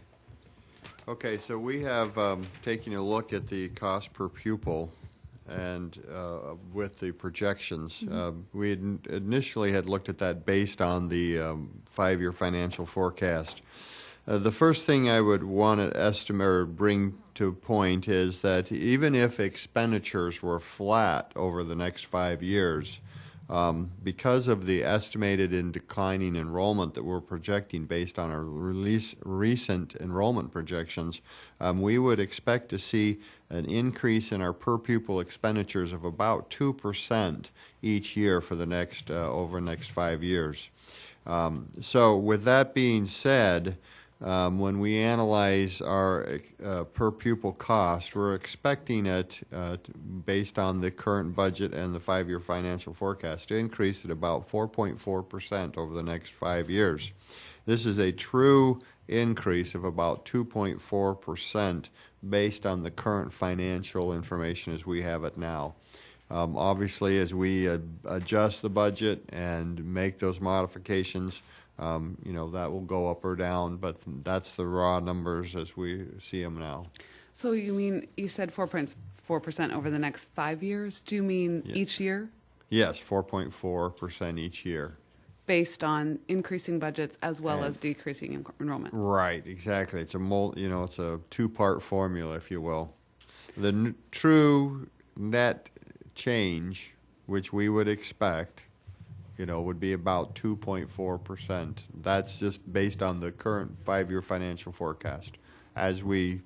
Okay, so we have taken a look at the cost per pupil and with the projections. We initially had looked at that based on the 5-year financial forecast. The first thing I would want to estimate or bring to point is that even if expenditures were flat over the next 5 years, because of the estimated and declining enrollment that we're projecting based on our recent enrollment projections, we would expect to see an increase in our per pupil expenditures of about 2% each year for the next over the next 5 years. So with that being said, when we analyze our per pupil cost, we're expecting it, based on the current budget and the 5-year financial forecast, to increase at about 4.4% over the next 5 years. This is a true increase of about 2.4% based on the current financial information as we have it now. Obviously, as we adjust the budget and make those modifications, that will go up or down, but that's the raw numbers as we see them now. So you said 4.4% over the next 5 years? Do you mean each year? Yes, 4.4% each year. Based on increasing budgets as well as decreasing enrollment? Right, exactly. It's it's a two-part formula, if you will. The true net change, which we would expect, would be about 2.4%. That's just based on the current 5-year financial forecast. as we,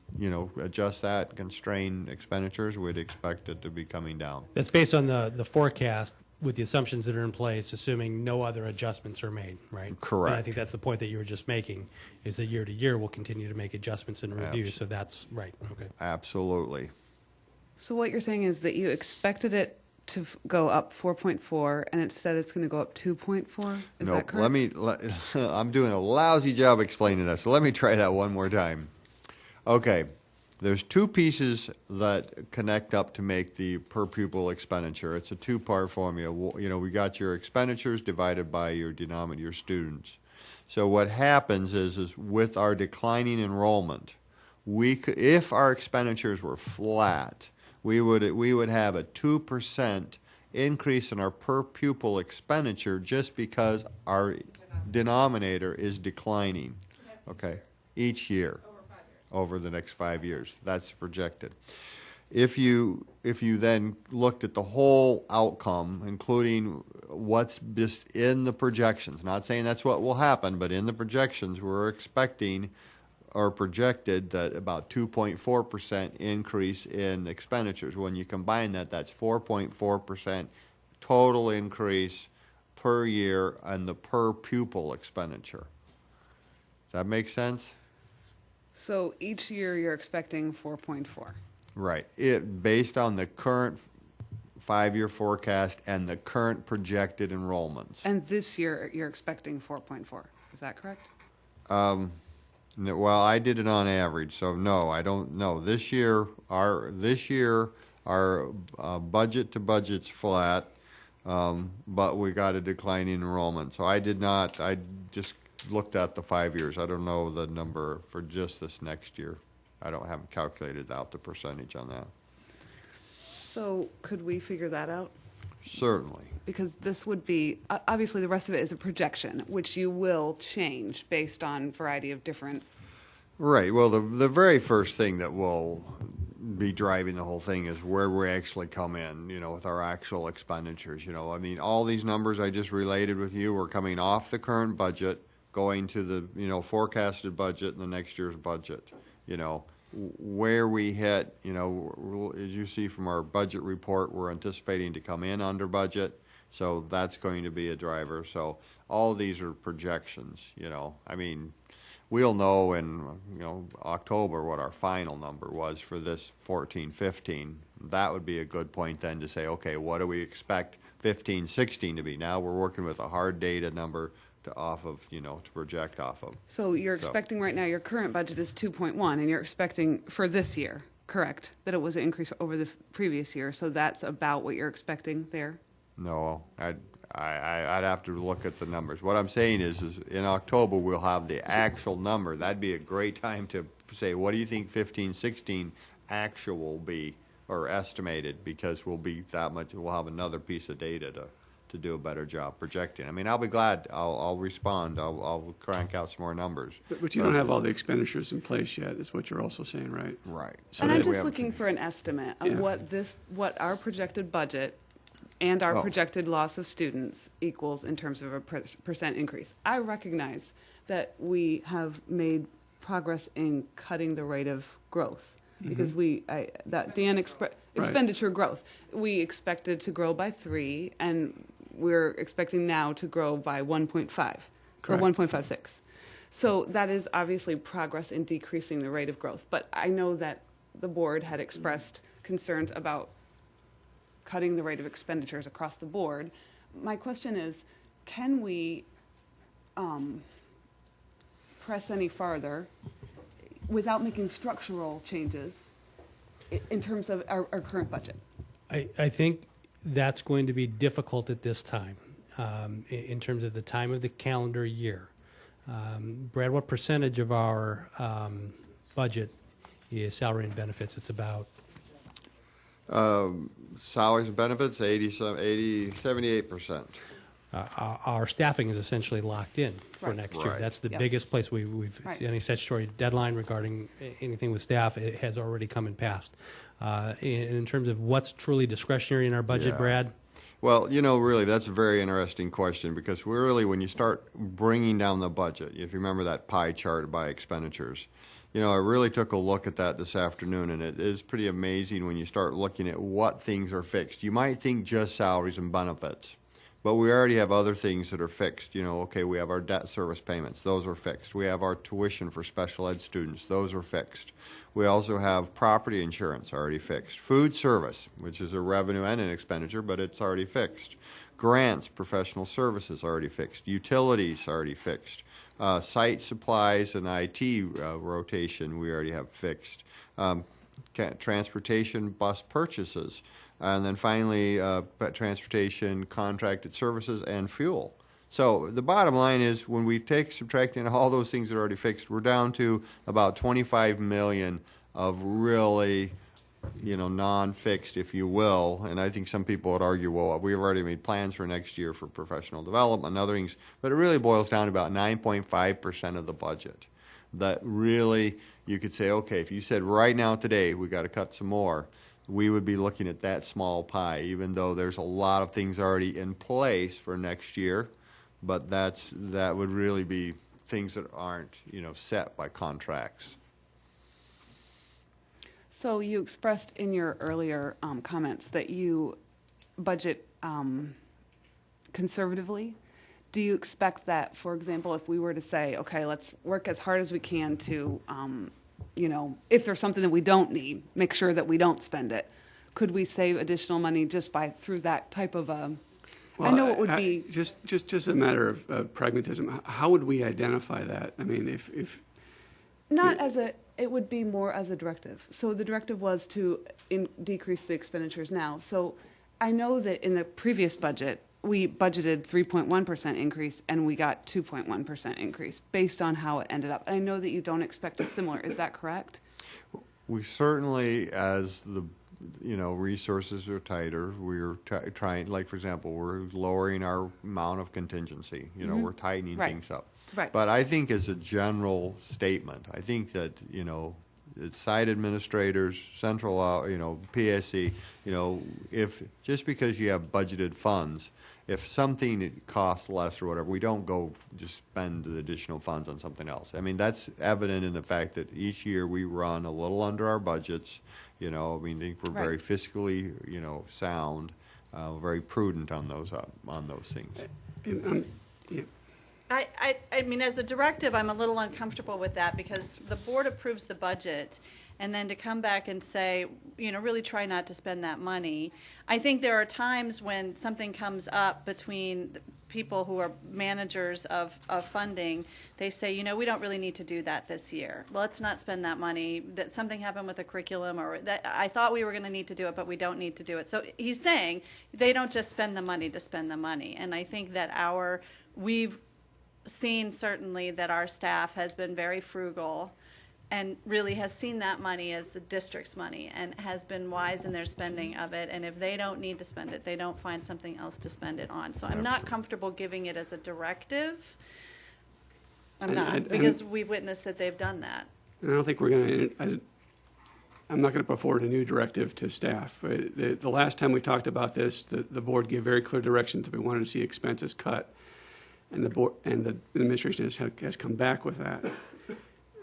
adjust that, constrain expenditures, we'd expect it to be coming down. That's based on the forecast with the assumptions that are in place, assuming no other adjustments are made, right? Correct. And I think that's the point that you were just making, is that year to year we'll continue to make adjustments and reviews. So that's right. Okay. Absolutely. So what you're saying is that you expected it to go up 4.4, and instead it's going to go up 2.4? Is that correct? I'm doing a lousy job explaining that, so let me try that one more time. Okay. There's two pieces that connect up to make the per pupil expenditure. It's a two-part formula. We got your expenditures divided by your denominator, your students. So what happens is with our declining enrollment, if our expenditures were flat, we would have a 2% increase in our per pupil expenditure just because our denominator is declining, okay, each year. Over the next 5 years. That's projected. If you then looked at the whole outcome, including what's just in the projections, not saying that's what will happen, but in the projections, we're expecting or projected that about 2.4% increase in expenditures. When you combine that, that's 4.4% total increase per year on the per pupil expenditure. Does that make sense? So each year you're expecting 4.4. Right. Based on the current 5-year forecast and the current projected enrollments. And this year you're expecting 4.4. Is that correct? Well, I did it on average, so no, I don't know. This year our budget to budget's flat, but we got a decline in enrollment. So I just looked at the 5 years. I don't know the number for just this next year. I haven't calculated out the percentage on that. So could we figure that out? Certainly. Because this would be, obviously the rest of it is a projection, which you will change based on a variety of different. Right. Well, the very first thing that will be driving the whole thing is where we actually come in, with our actual expenditures. I mean, all these numbers I just related with you are coming off the current budget, going to the, forecasted budget and the next year's budget. Where we hit, as you see from our budget report, we're anticipating to come in under budget. So that's going to be a driver. So all of these are projections, I mean, we'll know in, October what our final number was for this 14-15. That would be a good point then to say, okay, what do we expect 15-16 to be? Now we're working with a hard data number to project off of. So you're expecting right now your current budget is 2.1, and you're expecting for this year, correct, that it was an increase over the previous year. So that's about what you're expecting there? No, I'd have to look at the numbers. What I'm saying is in October we'll have the actual number. That'd be a great time to say, what do you think 15-16 actual will be, or estimated, because we'll be that much. We'll have another piece of data to do a better job projecting. I mean, I'll be glad. I'll respond. I'll crank out some more numbers. But you don't have all the expenditures in place yet, is what you're also saying, right? Right. So and I'm just looking for an estimate of what our projected budget and our projected loss of students equals in terms of a percent increase. I recognize that we have made progress in cutting the rate of growth because expenditure growth. We expected to grow by 3, and we're expecting now to grow by 1.5 or 1.56. So that is obviously progress in decreasing the rate of growth. But I know that the board had expressed concerns about cutting the rate of expenditures across the board. My question is, can we press any farther without making structural changes in terms of our current budget? I think that's going to be difficult at this time in terms of the time of the calendar year. Brad, what percentage of our budget is salary and benefits? It's about salaries and benefits, 78%. Our staffing is essentially locked in for next year. That's the biggest place we've any statutory deadline regarding anything with staff. It has already come and passed. In terms of what's truly discretionary in our budget, Brad? Well, really, that's a very interesting question because when you start bringing down the budget, if you remember that pie chart by expenditures, You know, I really took a look at that this afternoon, and it is pretty amazing when you start looking at what things are fixed. You might think just salaries and benefits, but we already have other things that are fixed. You know, okay, we have our debt service payments. Those are fixed. We have our tuition for special ed students. Those are fixed. We also have property insurance already fixed. Food service, which is a revenue and an expenditure, but it's already fixed. Grants, professional services already fixed. Utilities already fixed. Site supplies and IT rotation we already have fixed. Transportation, bus purchases. And then finally, transportation, contracted services, and fuel. So the bottom line is when we subtracting all those things that are already fixed, we're down to about 25 million of really, you know, non-fixed, if you will. And I think some people would argue, well, we've already made plans for next year for professional development and other things. But it really boils down to about 9.5% of the budget. That really, you could say, okay, if you said right now today we got to cut some more, we would be looking at that small pie, even though there's a lot of things already in place for next year. But that would really be things that aren't, you know, set by contracts. So you expressed in your earlier comments that you budget conservatively. Do you expect that, for example, if we were to say, okay, let's work as hard as we can to, you know, if there's something that we don't need, make sure that we don't spend it, could we save additional money just through that type of a... Well, I know it would be... Just a matter of pragmatism. How would we identify that? I mean, if Not as a... It would be more as a directive. So the directive was to decrease the expenditures now. So I know that in the previous budget, we budgeted 3.1% increase and we got 2.1% increase based on how it ended up. I know that you don't expect a similar. Is that correct? We certainly, as the resources are tighter, we're trying, like, for example, we're lowering our amount of contingency. We're tightening things up. Right. But I think as a general statement, I think that, site administrators, central, PSC, if just because you have budgeted funds, if something costs less or whatever, we don't go just spend the additional funds on something else. I mean, that's evident in the fact that each year we run a little under our budgets. I think we're very fiscally, sound, very prudent on those things. I mean, as a directive, I'm a little uncomfortable with that because the board approves the budget, and then to come back and say, really try not to spend that money. I think there are times when something comes up between people who are managers of funding. They say, we don't really need to do that this year. Well, let's not spend that money. That something happened with the curriculum, or that I thought we were going to need to do it, but we don't need to do it. So he's saying they don't just spend the money to spend the money. And I think that we've seen certainly that our staff has been very frugal and really has seen that money as the district's money and has been wise in their spending of it. And if they don't need to spend it, they don't find something else to spend it on. So I'm not comfortable giving it as a directive. Because we've witnessed that they've done that. And I don't think I'm not going to put forward a new directive to staff. The last time we talked about this, the board gave very clear direction that we wanted to see expenses cut. And the board and the administration has come back with that.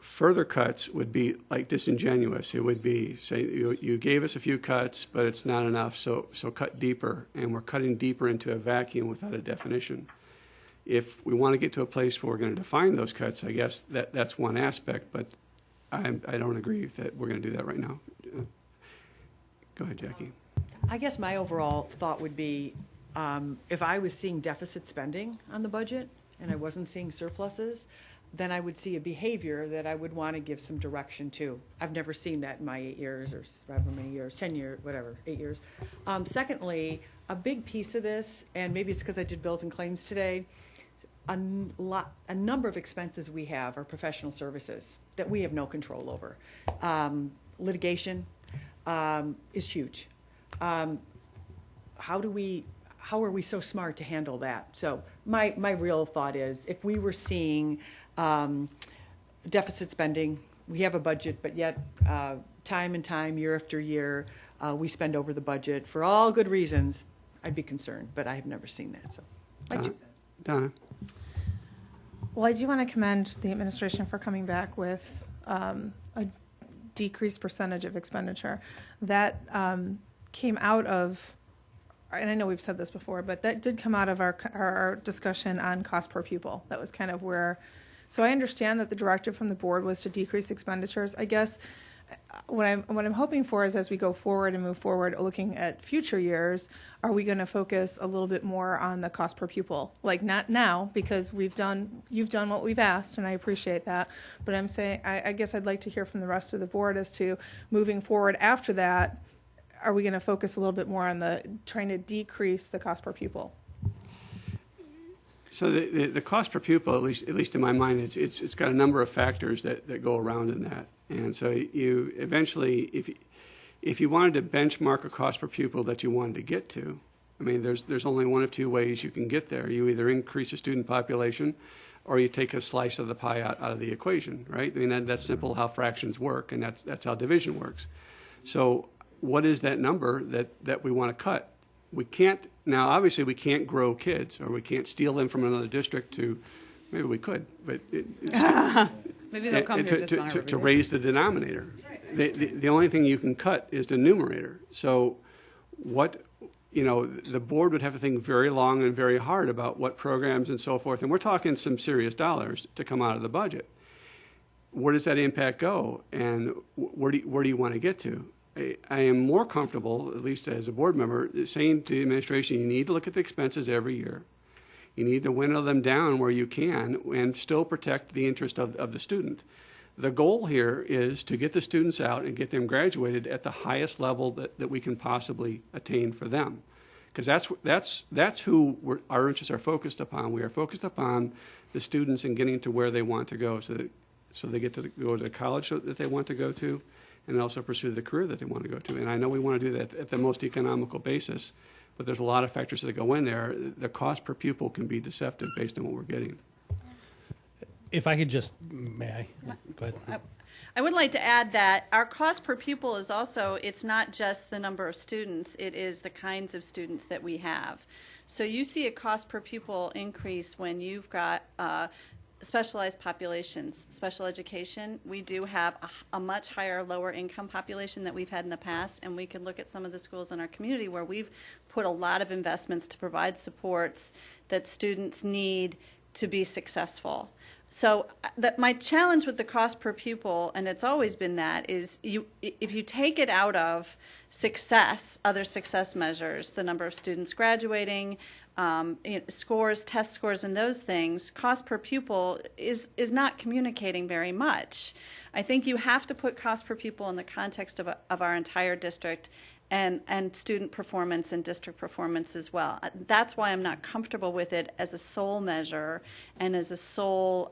Further cuts would be like disingenuous. It would be say you gave us a few cuts, but it's not enough. So cut deeper, and we're cutting deeper into a vacuum without a definition. If we want to get to a place where we're going to define those cuts, I guess that's one aspect. But I don't agree that we're going to do that right now. Go ahead, Jackie. I guess my overall thought would be, if I was seeing deficit spending on the budget and I wasn't seeing surpluses, then I would see a behavior that I would want to give some direction to. I've never seen that in my 8 years or however many years, 10 years, whatever, 8 years. Secondly, a big piece of this, and maybe it's because I did bills and claims today, a number of expenses we have are professional services that we have no control over. Litigation is huge. How are we so smart to handle that? So my real thought is, if we were seeing deficit spending, we have a budget, but yet time and time, year after year, we spend over the budget for all good reasons, I'd be concerned, but I have never seen that. So my 2 cents. Donna. Well, I do want to commend the administration for coming back with a decreased percentage of expenditure. That came out of, and I know we've said this before, but that did come out of our discussion on cost per pupil. That was kind of where, so I understand that the directive from the board was to decrease expenditures. I guess what I'm hoping for is, as we go forward and move forward, looking at future years, are we going to focus a little bit more on the cost per pupil? Like, not now, because you've done what we've asked, and I appreciate that. But I'm saying, I guess I'd like to hear from the rest of the board as to moving forward after that. Are we going to focus a little bit more on the trying to decrease the cost per pupil? So the cost per pupil, at least in my mind, it's got a number of factors that go around in that. And so you eventually, if you wanted to benchmark a cost per pupil that you wanted to get to, I mean, there's only one of two ways you can get there. You either increase the student population, or you take a slice of the pie out of the equation, right? I mean, that's simple how fractions work, and that's how division works. So what is that number that we want to cut? We can't, now obviously we can't grow kids, or we can't steal them from another district to, maybe we could, but Maybe they'll come here just on our to raise the denominator. The only thing you can cut is the numerator. So the board would have to think very long and very hard about what programs and so forth, and we're talking some serious dollars to come out of the budget. Where does that impact go, and where do you want to get to? I am more comfortable, at least as a board member, saying to the administration, you need to look at the expenses every year. You need to winnow them down where you can and still protect the interest of the student. The goal here is to get the students out and get them graduated at the highest level that we can possibly attain for them. Because that's who our interests are focused upon. We are focused upon the students and getting to where they want to go so they get to go to the college that they want to go to, and also pursue the career that they want to go to. And I know we want to do that at the most economical basis, but there's a lot of factors that go in there. The cost per pupil can be deceptive based on what we're getting. If I could just, may I? Go ahead. I would like to add that our cost per pupil is also, it's not just the number of students, it is the kinds of students that we have. So you see a cost per pupil increase when you've got specialized populations, special education. We do have a much higher lower income population that we've had in the past, and we can look at some of the schools in our community where we've put a lot of investments to provide supports that students need to be successful. So my challenge with the cost per pupil, and it's always been that, is if you take it out of success, other success measures, the number of students graduating, scores, test scores, and those things, cost per pupil is not communicating very much. I think you have to put cost per pupil in the context of our entire district and student performance and district performance as well. That's why I'm not comfortable with it as a sole measure and as a sole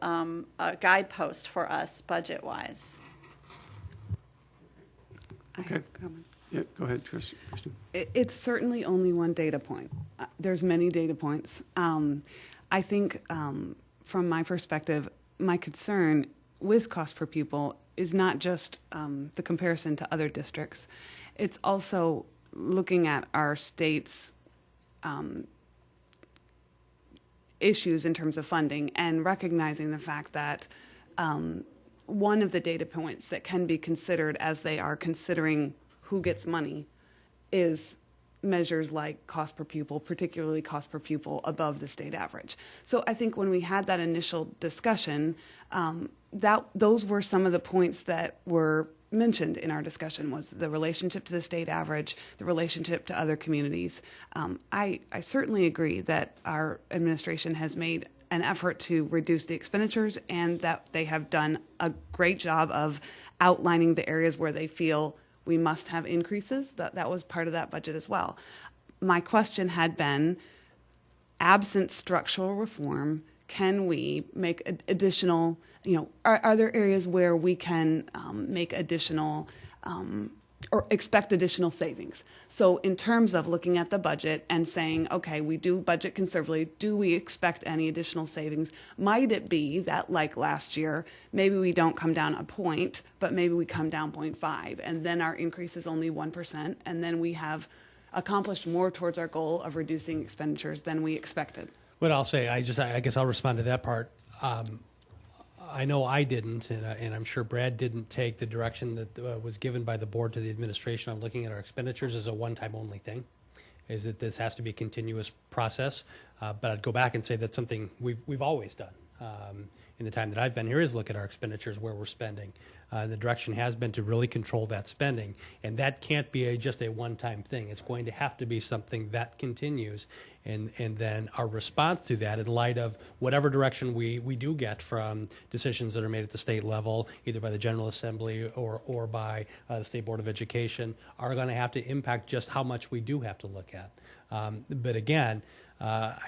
guidepost for us budget-wise. Okay. Yeah, go ahead, Kristen. It's certainly only one data point. There's many data points. I think from my perspective, my concern with cost per pupil is not just the comparison to other districts. It's also looking at our state's issues in terms of funding and recognizing the fact that one of the data points that can be considered as they are considering who gets money is measures like cost per pupil, particularly cost per pupil above the state average. So I think when we had that initial discussion, those were some of the points that were mentioned in our discussion, was the relationship to the state average, the relationship to other communities. I certainly agree that our administration has made an effort to reduce the expenditures and that they have done a great job of outlining the areas where they feel we must have increases. That was part of that budget as well. My question had been, absent structural reform, can we make additional, are there areas where we can make additional or expect additional savings? So in terms of looking at the budget and saying, okay, we do budget conservatively, do we expect any additional savings? Might it be that, like last year, maybe we don't come down a point, but maybe we come down 0.5, and then our increase is only 1%, and then we have accomplished more towards our goal of reducing expenditures than we expected? What I'll say, I guess I'll respond to that part. I know I didn't, and I'm sure Brad didn't take the direction that was given by the board to the administration on looking at our expenditures as a one-time only thing, is that this has to be a continuous process. But I'd go back and say that's something we've always done. In the time that I've been here, is look at our expenditures, where we're spending. The direction has been to really control that spending, and that can't be just a one-time thing. It's going to have to be something that continues, and then our response to that, in light of whatever direction we do get from decisions that are made at the state level, either by the General Assembly or by the State Board of Education, are going to have to impact just how much we do have to look at. But again,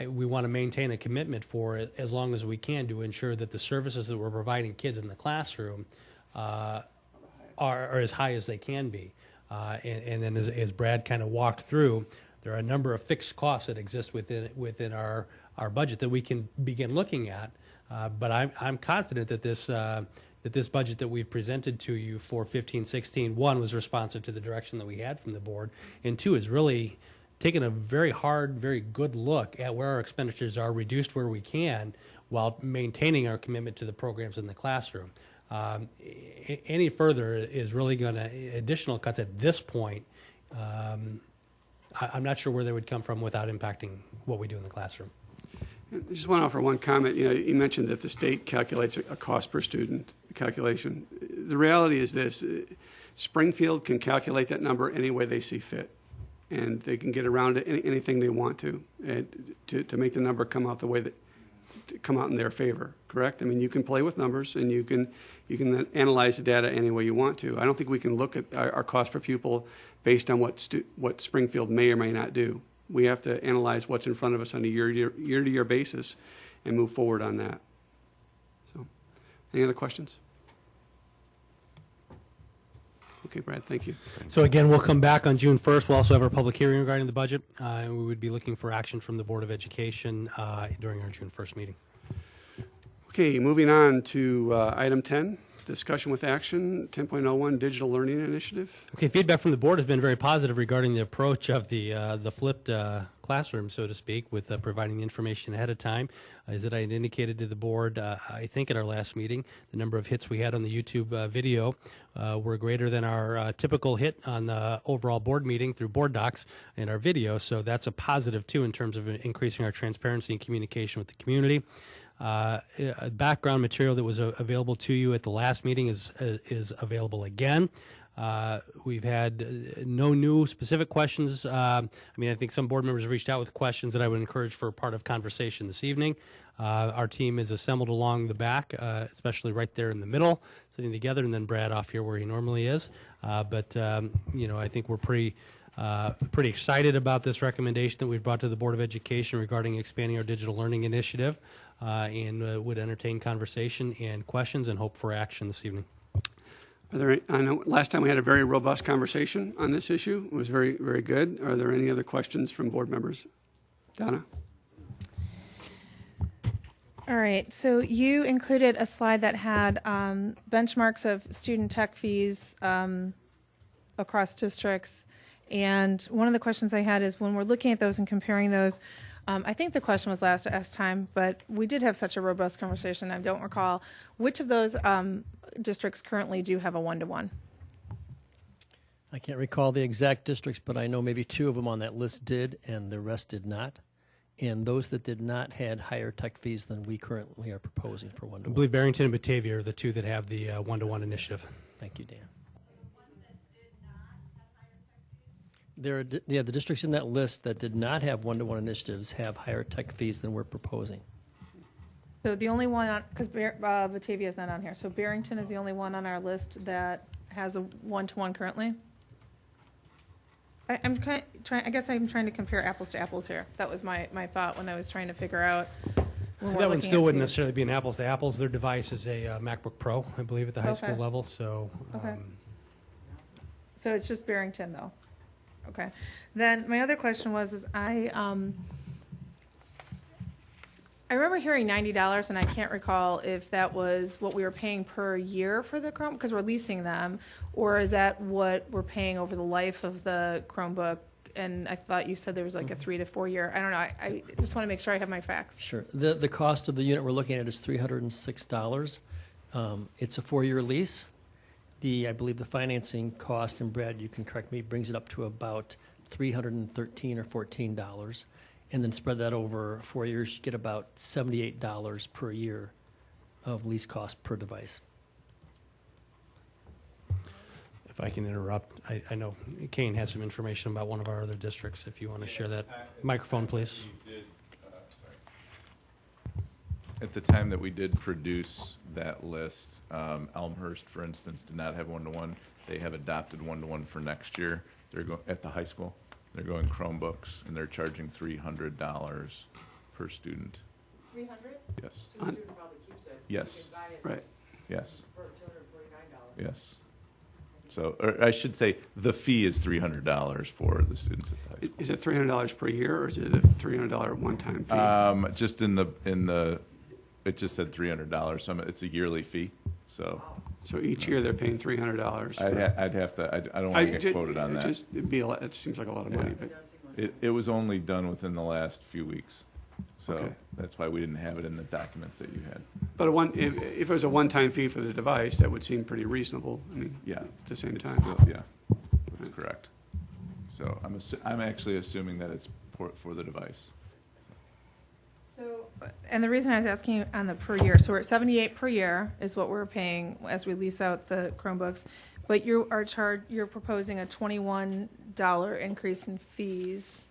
we want to maintain a commitment for it as long as we can to ensure that the services that we're providing kids in the classroom are as high as they can be. And then as Brad kind of walked through, there are a number of fixed costs that exist within our budget that we can begin looking at. But I'm confident that this budget that we've presented to you for 15-16, one, was responsive to the direction that we had from the board, and two, is really taken a very hard, very good look at where our expenditures are, reduced where we can, while maintaining our commitment to the programs in the classroom. Any further is really going to, additional cuts at this point, I'm not sure where they would come from without impacting what we do in the classroom. I just want to offer one comment. You mentioned that the state calculates a cost per student calculation. The reality is this: Springfield can calculate that number any way they see fit, and they can get around it anything they want to make the number come out the way that come out in their favor. Correct? I mean, you can play with numbers, and you can analyze the data any way you want to. I don't think we can look at our cost per pupil based on what Springfield may or may not do. We have to analyze what's in front of us on a year-to-year basis and move forward on that. So, any other questions? Okay, Brad, thank you. So again, we'll come back on June 1st. We'll also have our public hearing regarding the budget, and we would be looking for action from the Board of Education during our June 1st meeting. Okay, moving on to item 10. Discussion with action, 10.01 Digital Learning Initiative. Okay, feedback from the board has been very positive regarding the approach of the flipped classroom, so to speak, with providing the information ahead of time. As I had indicated to the board, I think at our last meeting, the number of hits we had on the YouTube video were greater than our typical hit on the overall board meeting through board docs and our video, so that's a positive too in terms of increasing our transparency and communication with the community. Background material that was available to you at the last meeting is available again. We've had no new specific questions. I think some board members have reached out with questions that I would encourage for part of conversation this evening. Our team is assembled along the back, especially right there in the middle, sitting together, and then Brad off here where he normally is. I think we're pretty excited about this recommendation that we've brought to the Board of Education regarding expanding our digital learning initiative, and would entertain conversation and questions and hope for action this evening. I know last time we had a very robust conversation on this issue. It was very, very good. Are there any other questions from board members? Donna? All right, so you included a slide that had benchmarks of student tech fees across districts. And one of the questions I had is, when we're looking at those and comparing those, I think the question was last time, but we did have such a robust conversation, I don't recall. Which of those districts currently do have a one-to-one? I can't recall the exact districts, but I know maybe 2 of them on that list did, and the rest did not. And those that did not had higher tech fees than we currently are proposing for one-to-one. I believe Barrington and Batavia are the 2 that have the one-to-one initiative. Thank you, Dan. The districts in that list that did not have one-to-one initiatives have higher tech fees than we're proposing. So the only one, because Batavia is not on here, so Barrington is the only one on our list that has a one-to-one currently? I guess I'm trying to compare apples to apples here. That was my thought when I was trying to figure out. That one still wouldn't necessarily be an apples to apples. Their device is a MacBook Pro, I believe, at the high school level. So, so it's just Barrington, though. Okay. Then my other question was, I remember hearing $90, and I can't recall if that was what we were paying per year for the Chrome, because we're leasing them, or is that what we're paying over the life of the Chromebook? And I thought you said there was like a 3 to 4 year. I don't know. I just want to make sure I have my facts. Sure. The cost of the unit we're looking at is $306. It's a 4-year lease. I believe the financing cost, and Brad, you can correct me, brings it up to about $313 or $14. And then spread that over 4 years, you get about $78 per year of lease cost per device. If I can interrupt, I know Kane has some information about one of our other districts, if you want to share that. Microphone, please. At the time that we did produce that list, Elmhurst, for instance, did not have one-to-one. They have adopted one-to-one for next year. They're at the high school. They're going Chromebooks, and they're charging $300 per student. 300? Yes. So the student probably keeps it. Yes. Right. Yes. For $249. Yes. So, or I should say, the fee is $300 for the students at the high school. Is it $300 per year, or is it a $300 one-time fee? Just in the it just said $300. So it's a yearly fee. So each year they're paying $300. I'd have to. I don't want to get quoted on that. It seems like a lot of money, but it was only done within the last few weeks. So Okay. that's why we didn't have it in the documents that you had. But if it was a one-time fee for the device, that would seem pretty reasonable. I mean, Yeah. at the same It's time. still- yeah, that's correct. So I'm actually assuming that it's for the device. So, and the reason I was asking you on the per year, so we're at 78 per year is what we're paying as we lease out the Chromebooks, but you're proposing a $21 increase in fees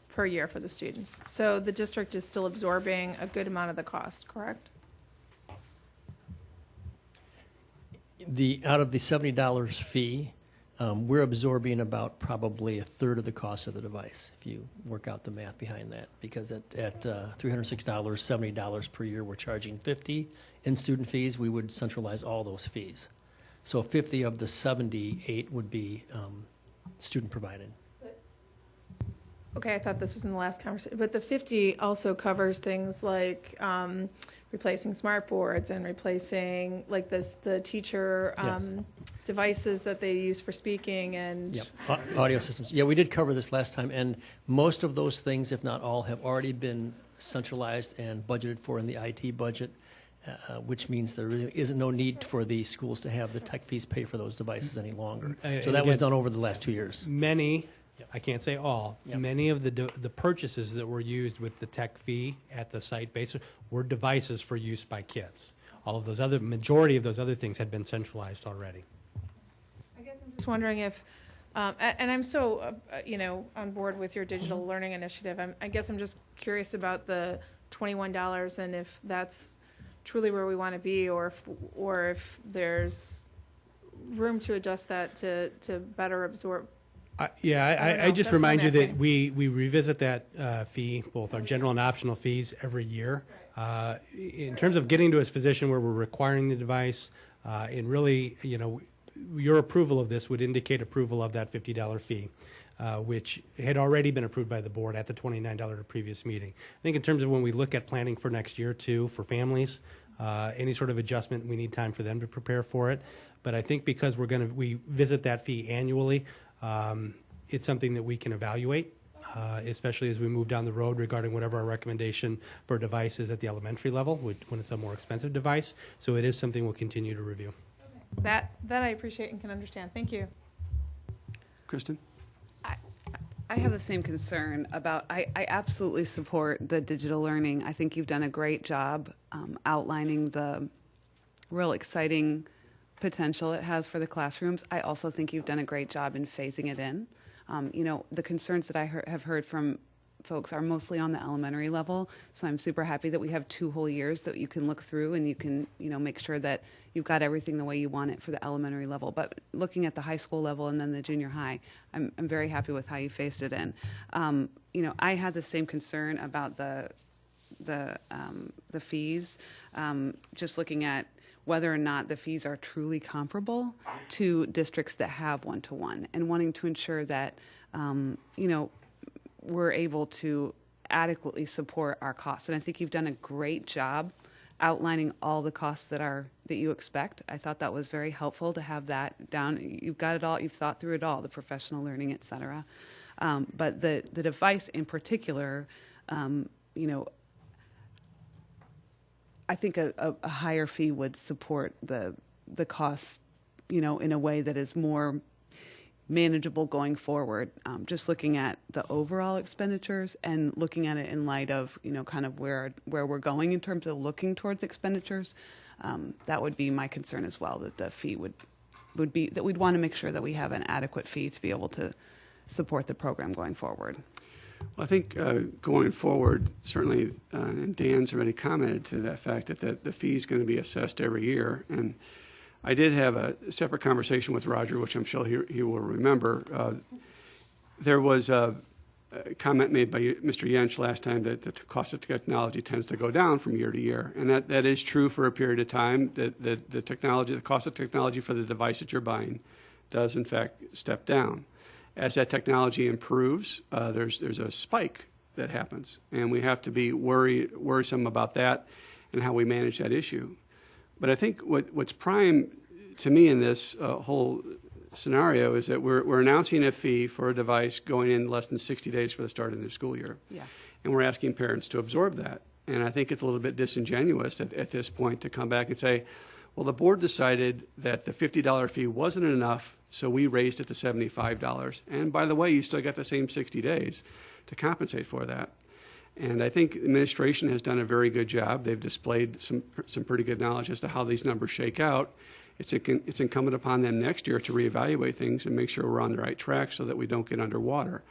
per year for the students. So the district is still absorbing a good amount of the cost, correct? Out of the $70 fee, we're absorbing about probably a third of the cost of the device, if you work out the math behind that. Because at $306, $70 per year, we're charging $50 in student fees. We would centralize all those fees. So 50 of the 78 would be student provided. Okay, I thought this was in the last conversation, but the 50 also covers things like replacing smart boards and replacing like the teacher devices that they use for speaking and Yep. Audio systems. Yeah, we did cover this last time, and most of those things, if not all, have already been centralized and budgeted for in the IT budget, which means there really isn't no need for the schools to have the tech fees pay for those devices any longer. So that was done over the last 2 years. Many, I can't say all, Yep. many of the purchases that were used with the tech fee at the site basis were devices for use by kids. All of those majority of those other things had been centralized already. just wondering if, and I'm so, on board with your digital learning initiative. I guess I'm just curious about the $21 and if that's truly where we want to be, or if there's room to adjust that to better absorb. I just remind you that we revisit that fee, both our general and optional fees, every year. In terms of getting to a position where we're requiring the device, and really, your approval of this would indicate approval of that $50 fee, which had already been approved by the board at the $29 previous meeting. I think in terms of when we look at planning for next year too, for families, any sort of adjustment, we need time for them to prepare for it. But I think because we visit that fee annually, it's something that we can evaluate, especially as we move down the road regarding whatever our recommendation for devices at the elementary level, when it's a more expensive device. So it is something we'll continue to review. That I appreciate and can understand. Thank you. Kristen? I have the same concern about, I absolutely support the digital learning. I think you've done a great job outlining the real exciting potential it has for the classrooms. I also think you've done a great job in phasing it in. The concerns that I have heard from folks are mostly on the elementary level, so I'm super happy that we have 2 whole years that you can look through and you can, make sure that you've got everything the way you want it for the elementary level. But looking at the high school level and then the junior high, I'm very happy with how you phased it in. I had the same concern about the fees, just looking at whether or not the fees are truly comparable to districts that have one-to-one, and wanting to ensure that, we're able to adequately support our costs. And I think you've done a great job outlining all the costs that you expect. I thought that was very helpful to have that down. You've got it all. You've thought through it all, the professional learning, et cetera. But the device in particular, I think a higher fee would support the cost, in a way that is more manageable going forward. Just looking at the overall expenditures and looking at it in light of, kind of where we're going in terms of looking towards expenditures, that would be my concern as well, that the fee would be, that we'd want to make sure that we have an adequate fee to be able to support the program going forward. Well, I think going forward, certainly, and Dan's already commented to that fact that the fee is going to be assessed every year. And I did have a separate conversation with Roger, which I'm sure he will remember. There was a comment made by Mr. Jensch last time that the cost of technology tends to go down from year to year. And that is true for a period of time, that the cost of technology for the device that you're buying does, in fact, step down. As that technology improves, there's a spike that happens, and we have to be worrisome about that and how we manage that issue. But I think what's prime to me in this whole scenario is that we're announcing a fee for a device going in less than 60 days for the start of the school year. Yeah. And we're asking parents to absorb that. And I think it's a little bit disingenuous at this point to come back and say, well, the board decided that the $50 fee wasn't enough, so we raised it to $75. And by the way, you still got the same 60 days to compensate for that. And I think administration has done a very good job. They've displayed some pretty good knowledge as to how these numbers shake out. It's incumbent upon them next year to reevaluate things and make sure we're on the right track so that we don't get underwater.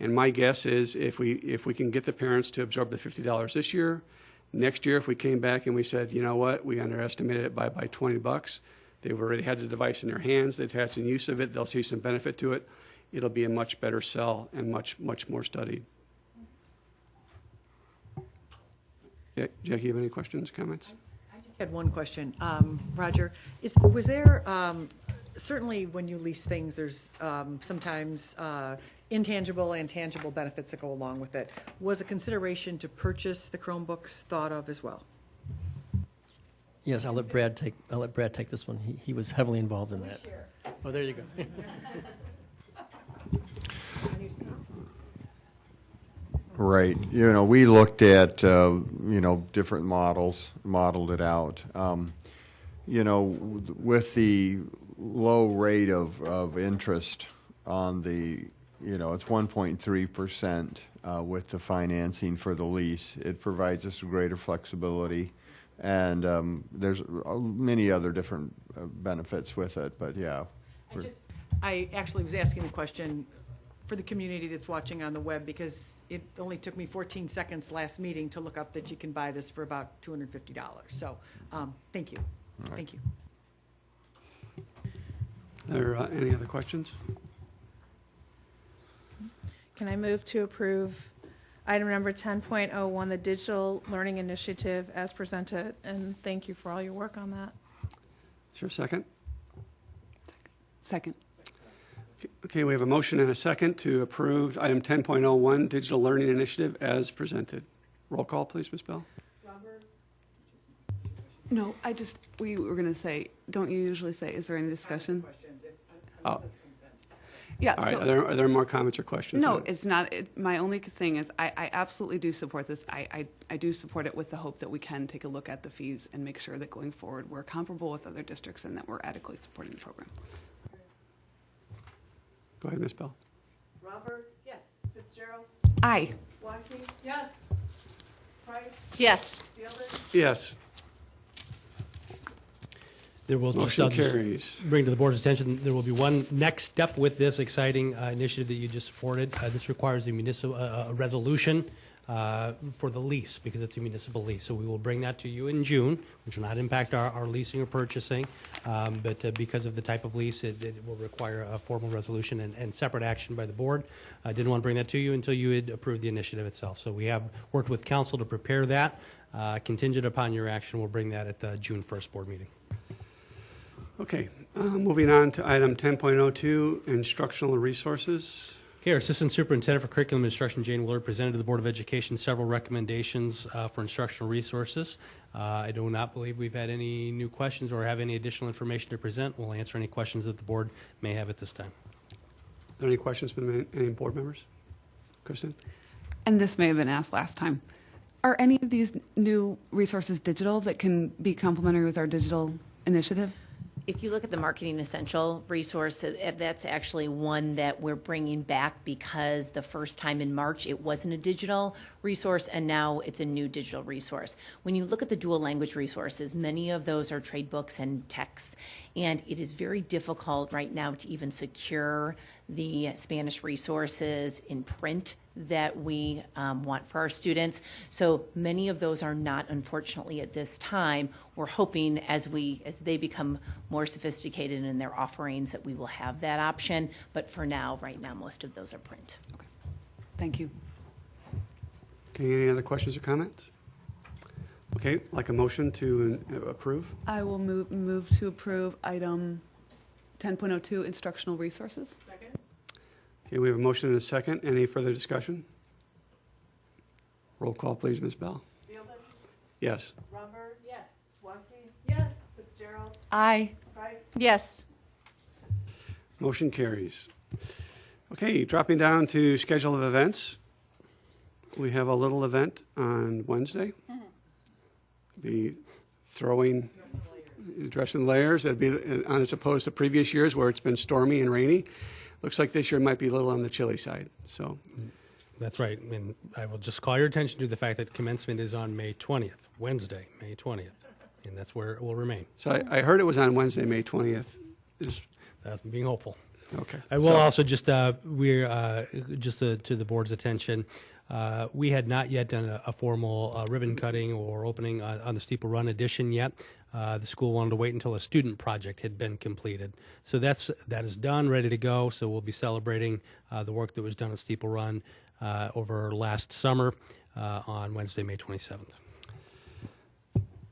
And my guess is if we can get the parents to absorb the $50 this year, next year if we came back and we said, you know what, we underestimated it by $20, they've already had the device in their hands, they've had some use of it, they'll see some benefit to it, it'll be a much better sell and much more studied. Yeah, Jackie, you have any questions, comments? I just had one question. Roger, was there, certainly when you lease things, there's sometimes intangible and tangible benefits that go along with it. Was a consideration to purchase the Chromebooks thought of as well? Yes, I'll let Brad take this one. He was heavily involved in that. Oh, there you go. Right. We looked at, different models, modeled it out. With the low rate of interest on the, it's 1.3% with the financing for the lease. It provides us greater flexibility, and there's many other different benefits with it, but yeah. I actually was asking the question for the community that's watching on the web because it only took me 14 seconds last meeting to look up that you can buy this for about $250. So thank you. Right. Thank you. Are there any other questions? Can I move to approve item number 10.01, the Digital Learning Initiative as presented? And thank you for all your work on that. Is there a second? Second. Okay, we have a motion and a second to approve item 10.01, Digital Learning Initiative as presented. Roll call, please, Ms. Bell. No, we were going to say, don't you usually say, is there any discussion? Oh. Yeah. All right, are there more comments or questions? No, it's not. My only thing is I absolutely do support this. I do support it with the hope that we can take a look at the fees and make sure that going forward we're comparable with other districts and that we're adequately supporting the program. Go ahead, Ms. Bell. Robert? Yes. Fitzgerald? Aye. Watkey? Yes. Price? Yes. Fielder? Yes. There will Motion just carries. bring to the board's attention, there will be one next step with this exciting initiative that you just supported. This requires a municipal resolution for the lease because it's a municipal lease. So we will bring that to you in June, which will not impact our leasing or purchasing. But because of the type of lease, it will require a formal resolution and separate action by the board. I didn't want to bring that to you until you had approved the initiative itself. So we have worked with council to prepare that. Contingent upon your action, we'll bring that at the June 1st board meeting. Okay, moving on to item 10.02, instructional resources. Okay, our Assistant Superintendent for Curriculum Instruction, Jane Willard, presented to the Board of Education several recommendations for instructional resources. I do not believe we've had any new questions or have any additional information to present. We'll answer any questions that the board may have at this time. Are there any questions from any board members? Kristen? And this may have been asked last time. Are any of these new resources digital that can be complementary with our digital initiative? If you look at the Marketing Essential resource, that's actually one that we're bringing back because the first time in March it wasn't a digital resource and now it's a new digital resource. When you look at the dual language resources, many of those are trade books and texts, and it is very difficult right now to even secure the Spanish resources in print that we want for our students. So many of those are not, unfortunately, at this time. We're hoping as they become more sophisticated in their offerings that we will have that option. But for now, right now, most of those are print. Okay. Thank you. Okay, any other questions or comments? Okay, like a motion to approve? I will move to approve item 10.02, instructional resources. Second. Okay, we have a motion and a second. Any further discussion? Roll call, please, Ms. Bell. Fielden, Yes. Rumberg. Yes. Waukee. Yes. Fitzgerald. Aye. Price. Yes. Motion carries. Okay, dropping down to schedule of events. We have a little event on Wednesday. Be throwing, dressing layers. That'd be as opposed to previous years where it's been stormy and rainy. Looks like this year might be a little on the chilly side. So, That's right. And I will just call your attention to the fact that commencement is on May 20th, Wednesday, May 20th. And that's where it will remain. so I heard it was on Wednesday, May 20th. That's being hopeful. Okay. I will also just to the board's attention, we had not yet done a formal ribbon cutting or opening on the Steeple Run edition yet. The school wanted to wait until a student project had been completed. So that is done, ready to go. So we'll be celebrating the work that was done at Steeple Run over last summer on Wednesday, May 27th.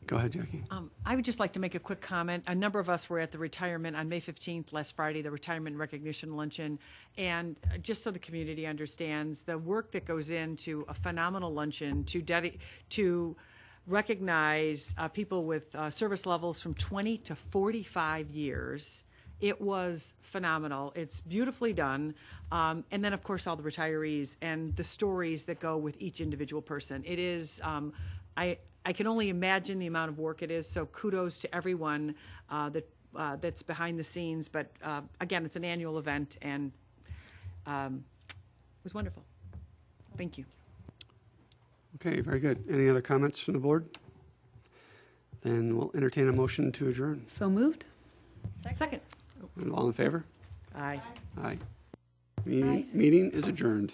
Go ahead, Jackie. I would just like to make a quick comment. A number of us were at the retirement on May 15th, last Friday, the retirement recognition luncheon. And just so the community understands, the work that goes into a phenomenal luncheon to recognize people with service levels from 20 to 45 years. It was phenomenal. It's beautifully done. And then, of course, all the retirees and the stories that go with each individual person. It is, I can only imagine the amount of work it is, so kudos to everyone that's behind the scenes. But again, it's an annual event, and it was wonderful. Thank you. Okay, very good. Any other comments from the board? Then we'll entertain a motion to adjourn. So moved. Second. All in favor? Aye. Aye. Meeting is adjourned.